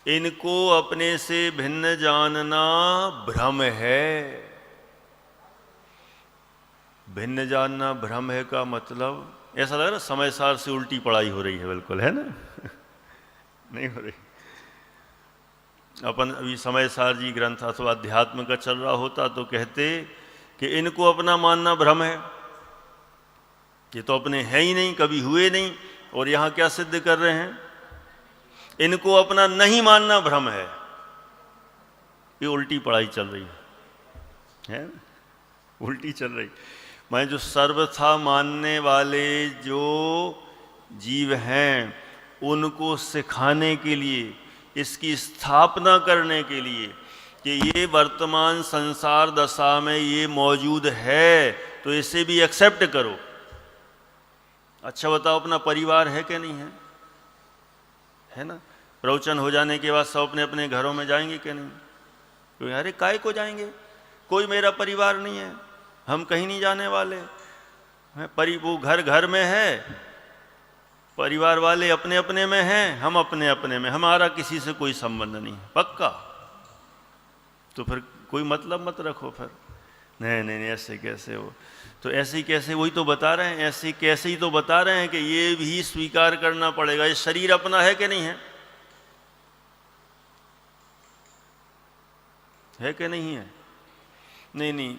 इनको अपने से भिन्न जानना भ्रम है। भिन्न जानना भ्रम है का मतलब, ऐसा लग रहा समय सार से उल्टी पढ़ाई हो रही है, बिल्कुल है ना? नहीं हो रही। अपन अभी समय सार जी ग्रंथ अथवा अध्यात्म का चल रहा होता तो कहते कि इनको अपना मानना भ्रम है, ये तो अपने हैं ही नहीं, कभी हुए नहीं। और यहाँ क्या सिद्ध कर रहे हैं? इनको अपना नहीं मानना भ्रम है। ये उल्टी पढ़ाई चल रही है ना? उल्टी चल रही। मैं जो सर्वथा मानने वाले जो जीव हैं, उनको सिखाने के लिए, इसकी स्थापना करने के लिए कि ये वर्तमान संसार दशा में ये मौजूद है, तो इसे भी एक्सेप्ट करो। अच्छा बताओ, अपना परिवार है कि नहीं है? है ना? प्रवचन हो जाने के बाद सब अपने अपने घरों में जाएंगे कि नहीं? तो अरे काय को जाएंगे, कोई मेरा परिवार नहीं है, हम कहीं नहीं जाने वाले। वो घर घर में है, परिवार वाले अपने अपने में हैं, हम अपने अपने में, हमारा किसी से कोई संबंध नहीं है, पक्का। तो फिर कोई मतलब मत रखो फिर। नहीं नहीं नहीं, ऐसे कैसे हो? तो ऐसे ही कैसे, वही तो बता रहे हैं, ऐसे कैसे ही तो बता रहे हैं कि ये भी स्वीकार करना पड़ेगा। ये शरीर अपना है कि नहीं है? है कि नहीं है? नहीं नहीं,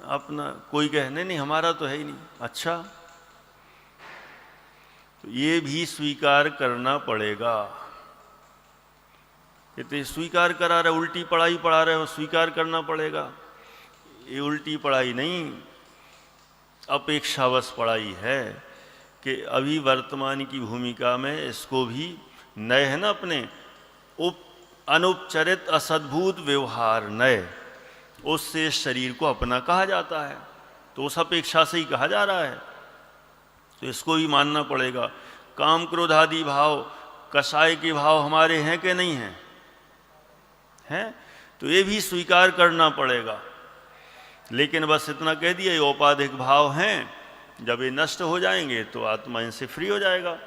अपना कोई कहे नहीं नहीं हमारा तो है ही नहीं। अच्छा, तो ये भी स्वीकार करना पड़ेगा। कहते स्वीकार करा रहे, उल्टी पढ़ाई पढ़ा रहे हो, स्वीकार करना पड़ेगा। ये उल्टी पढ़ाई नहीं, अपेक्षावश पढ़ाई है कि अभी वर्तमान की भूमिका में इसको भी नए है ना, अपने अनुपचरित असद्भुत व्यवहार नए, उससे शरीर को अपना कहा जाता है, तो उस अपेक्षा से ही कहा जा रहा है। तो इसको भी मानना पड़ेगा। काम क्रोध आदि भाव, कषाय के भाव हमारे हैं कि नहीं हैं? हैं, तो ये भी स्वीकार करना पड़ेगा। लेकिन बस इतना कह दिया, ये औपाधिक भाव हैं, जब ये नष्ट हो जाएंगे तो आत्मा इनसे फ्री हो जाएगा।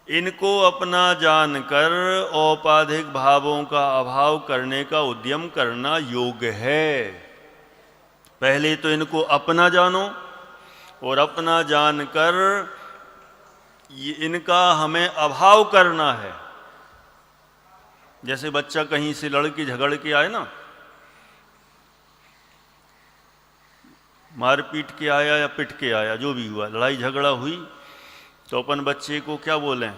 इनको अपना जानकर औपाधिक भावों का अभाव करने का उद्यम करना योग्य है। पहले तो इनको अपना जानो और अपना जानकर इनका हमें अभाव करना है। जैसे बच्चा कहीं से लड़के झगड़ के आए ना, मार पीट के आया या पिट के आया, जो भी हुआ, लड़ाई झगड़ा हुई, तो अपन बच्चे को क्या बोलें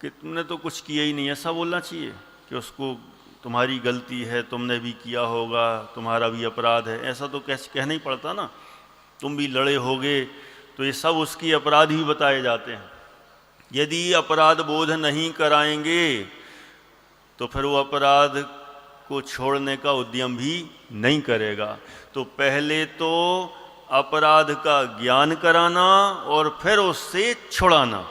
कि तुमने तो कुछ किया ही नहीं। ऐसा बोलना चाहिए कि उसको तुम्हारी गलती है, तुमने भी किया होगा, तुम्हारा भी अपराध है। ऐसा तो कहना ही पड़ता ना। तुम भी लड़े होगे, तो ये सब उसकी अपराध ही बताए जाते हैं। यदि अपराध बोध नहीं कराएंगे तो फिर वो अपराध को छोड़ने का उद्यम भी नहीं करेगा। तो पहले तो अपराध का ज्ञान कराना और फिर उससे छुड़ाना।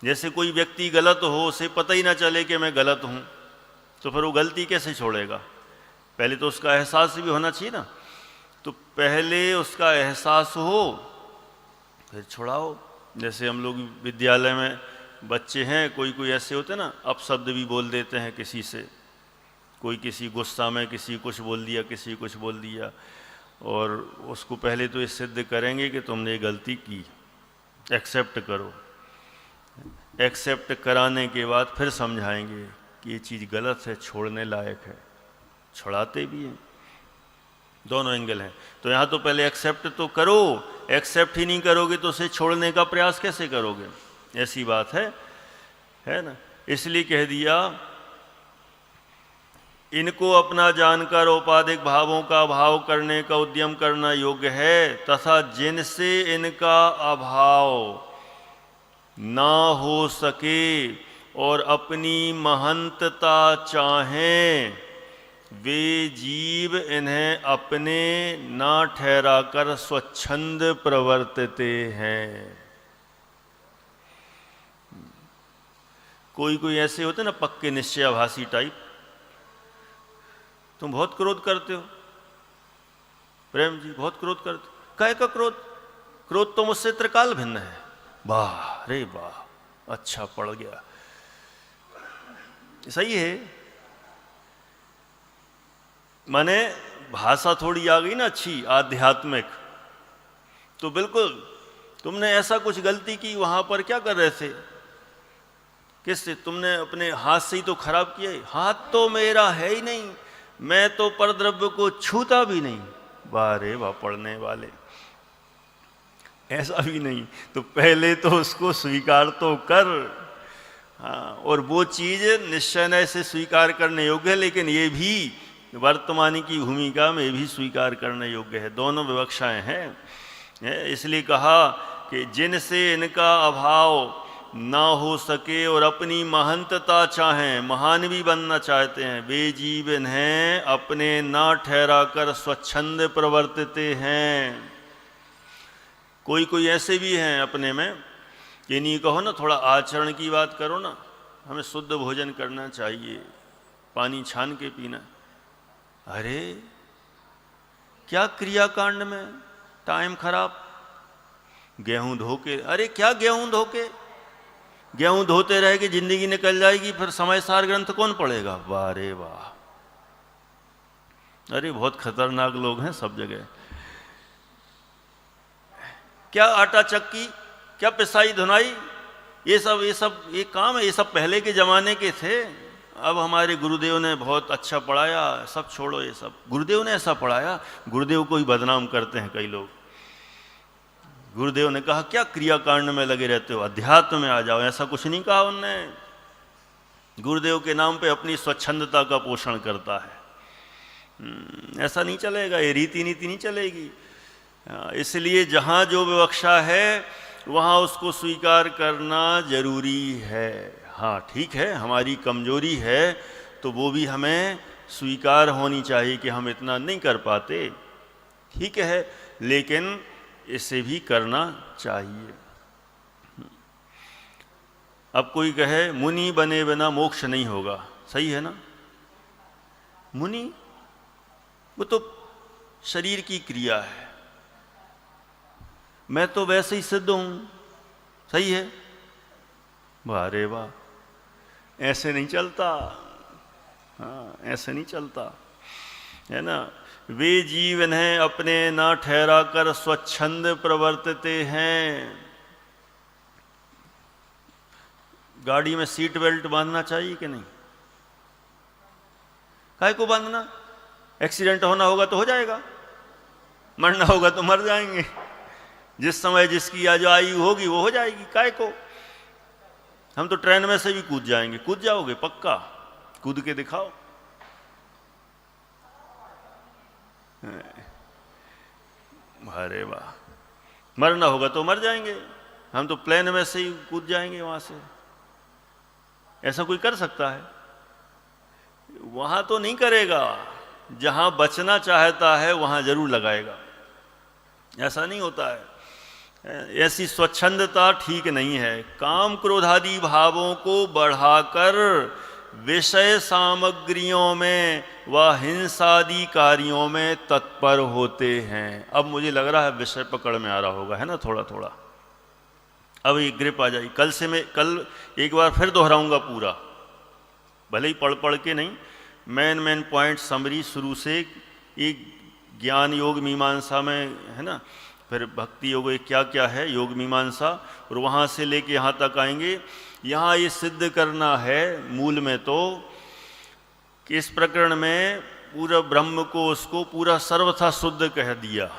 जैसे कोई व्यक्ति गलत हो, उसे पता ही ना चले कि मैं गलत हूँ, तो फिर वो गलती कैसे छोड़ेगा? पहले तो उसका एहसास भी होना चाहिए ना। तो पहले उसका एहसास हो, फिर छुड़ाओ। जैसे हम लोग विद्यालय में बच्चे हैं, कोई कोई ऐसे होते हैं ना, अपशब्द भी बोल देते हैं किसी से। कोई किसी गुस्सा में किसी कुछ बोल दिया, किसी कुछ बोल दिया, और उसको पहले तो ये सिद्ध करेंगे कि तुमने ये गलती की, एक्सेप्ट करो। एक्सेप्ट कराने के बाद फिर समझाएंगे कि ये चीज़ गलत है, छोड़ने लायक है। छुड़ाते भी हैं, दोनों एंगल हैं। तो यहाँ तो पहले एक्सेप्ट तो करो। एक्सेप्ट ही नहीं करोगे तो उसे छोड़ने का प्रयास कैसे करोगे? ऐसी बात है ना। इसलिए कह दिया, इनको अपना जानकर औपाधिक भावों का अभाव करने का उद्यम करना योग्य है, तथा जिनसे इनका अभाव ना हो सके और अपनी महंतता चाहें, वे जीव इन्हें अपने ना ठहराकर स्वच्छंद प्रवर्तते हैं। कोई कोई ऐसे होते ना पक्के निश्चयाभासी टाइप। तुम बहुत क्रोध करते हो प्रेम जी, बहुत क्रोध करते हो। काहे का क्रोध? क्रोध तो मुझसे त्रिकाल भिन्न है। वाह रे वाह, अच्छा पड़ गया, सही है। माने भाषा थोड़ी आ गई ना अच्छी, आध्यात्मिक। तो बिल्कुल तुमने ऐसा कुछ गलती की, वहां पर क्या कर रहे थे? किससे? तुमने अपने हाथ से ही तो खराब किया है। हाथ तो मेरा है ही नहीं, मैं तो परद्रव्य को छूता भी नहीं। वाह रे वाह, पढ़ने वाले। ऐसा भी नहीं। तो पहले तो उसको स्वीकार तो कर। हाँ, और वो चीज निश्चय से स्वीकार करने योग्य है, लेकिन ये भी वर्तमानी की भूमिका में भी स्वीकार करने योग्य है। दोनों विवक्षाएं हैं। इसलिए कहा कि जिनसे इनका अभाव ना हो सके और अपनी महंतता चाहें, महान भी बनना चाहते हैं, वे जीव इन्हें अपने ना ठहरा कर स्वच्छंद प्रवर्तते हैं। कोई कोई ऐसे भी हैं अपने में कि नहीं, कहो ना थोड़ा आचरण की बात करो ना, हमें शुद्ध भोजन करना चाहिए, पानी छान के पीना। अरे क्या क्रियाकांड में टाइम खराब, गेहूं धो के। अरे क्या गेहूं धो के? गेहूं धोते रहे कि जिंदगी निकल जाएगी, फिर समय सार ग्रंथ कौन पढ़ेगा? वाह रे वाह। अरे बहुत खतरनाक लोग हैं सब जगह। क्या आटा चक्की, क्या पिसाई धुनाई, ये सब काम है। ये सब पहले के जमाने के थे। अब हमारे गुरुदेव ने बहुत अच्छा पढ़ाया, सब छोड़ो ये सब। गुरुदेव ने ऐसा पढ़ाया, गुरुदेव को ही बदनाम करते हैं कई लोग। गुरुदेव ने कहा क्या क्रियाकांड में लगे रहते हो, अध्यात्म में आ जाओ। ऐसा कुछ नहीं कहा उनने। गुरुदेव के नाम पे अपनी स्वच्छंदता का पोषण करता है। ऐसा नहीं चलेगा, ये रीति नीति नहीं चलेगी। इसलिए जहाँ जो विवक्षा है वहाँ उसको स्वीकार करना जरूरी है। हाँ ठीक है, हमारी कमजोरी है तो वो भी हमें स्वीकार होनी चाहिए कि हम इतना नहीं कर पाते, ठीक है, लेकिन इसे भी करना चाहिए। अब कोई कहे मुनि बने बिना मोक्ष नहीं होगा, सही है ना? मुनि वो तो शरीर की क्रिया है, मैं तो वैसे ही सिद्ध हूं, सही है। वाह रे वाह, ऐसे नहीं चलता। हाँ, ऐसे नहीं चलता है ना। वे जीवन हैं अपने ना ठहरा कर स्वच्छंद प्रवर्तते हैं। गाड़ी में सीट बेल्ट बांधना चाहिए कि नहीं? काहे को बांधना? एक्सीडेंट होना होगा तो हो जाएगा, मरना होगा तो मर जाएंगे। जिस समय जिसकी आयु होगी वो हो जाएगी, काहे को? हम तो ट्रेन में से भी कूद जाएंगे। कूद जाओगे? पक्का कूद के दिखाओ। अरे वाह, मरना होगा तो मर जाएंगे। हम तो प्लेन में से ही कूद जाएंगे वहां से। ऐसा कोई कर सकता है? वहां तो नहीं करेगा। जहां बचना चाहता है वहां जरूर लगाएगा। ऐसा नहीं होता है। ऐसी स्वच्छंदता ठीक नहीं है। काम क्रोधादि भावों को बढ़ाकर विषय सामग्रियों में व हिंसादि कार्यों में तत्पर होते हैं। अब मुझे लग रहा है विषय पकड़ में आ रहा होगा, है ना, थोड़ा थोड़ा। अब ये ग्रिप आ जाएगी। कल एक बार फिर दोहराऊंगा पूरा, भले ही पढ़ पढ़ के नहीं। मेन पॉइंट समरी शुरू से। एक ज्ञान योग मीमांसा में है ना, फिर भक्ति योग क्या क्या है, योग मीमांसा, और वहाँ से लेके यहाँ तक आएंगे। यहाँ ये सिद्ध करना है मूल में तो कि इस प्रकरण में पूरा ब्रह्म को, उसको पूरा सर्वथा शुद्ध कह दिया,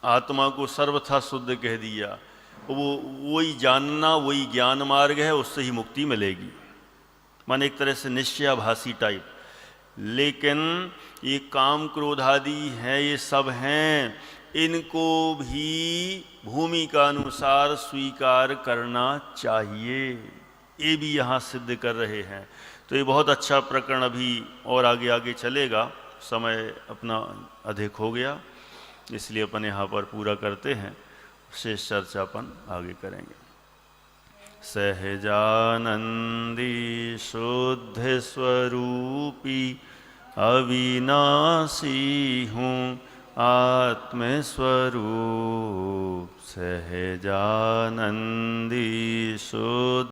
आत्मा को सर्वथा शुद्ध कह दिया। वही जानना, वही ज्ञान मार्ग है, उससे ही मुक्ति मिलेगी। मान एक तरह से निश्चयाभासी टाइप। लेकिन ये काम क्रोध आदि हैं, ये सब हैं, इनको भी भूमि का अनुसार स्वीकार करना चाहिए। ये भी यहाँ सिद्ध कर रहे हैं। तो ये बहुत अच्छा प्रकरण अभी और आगे आगे चलेगा। समय अपना अधिक हो गया, इसलिए अपन यहाँ पर पूरा करते हैं। शेष चर्चा अपन आगे करेंगे। सहजानंदी शुद्ध स्वरूपी अविनाशी हूँ आत्मस्वरूप। सहजानंदी शुद्ध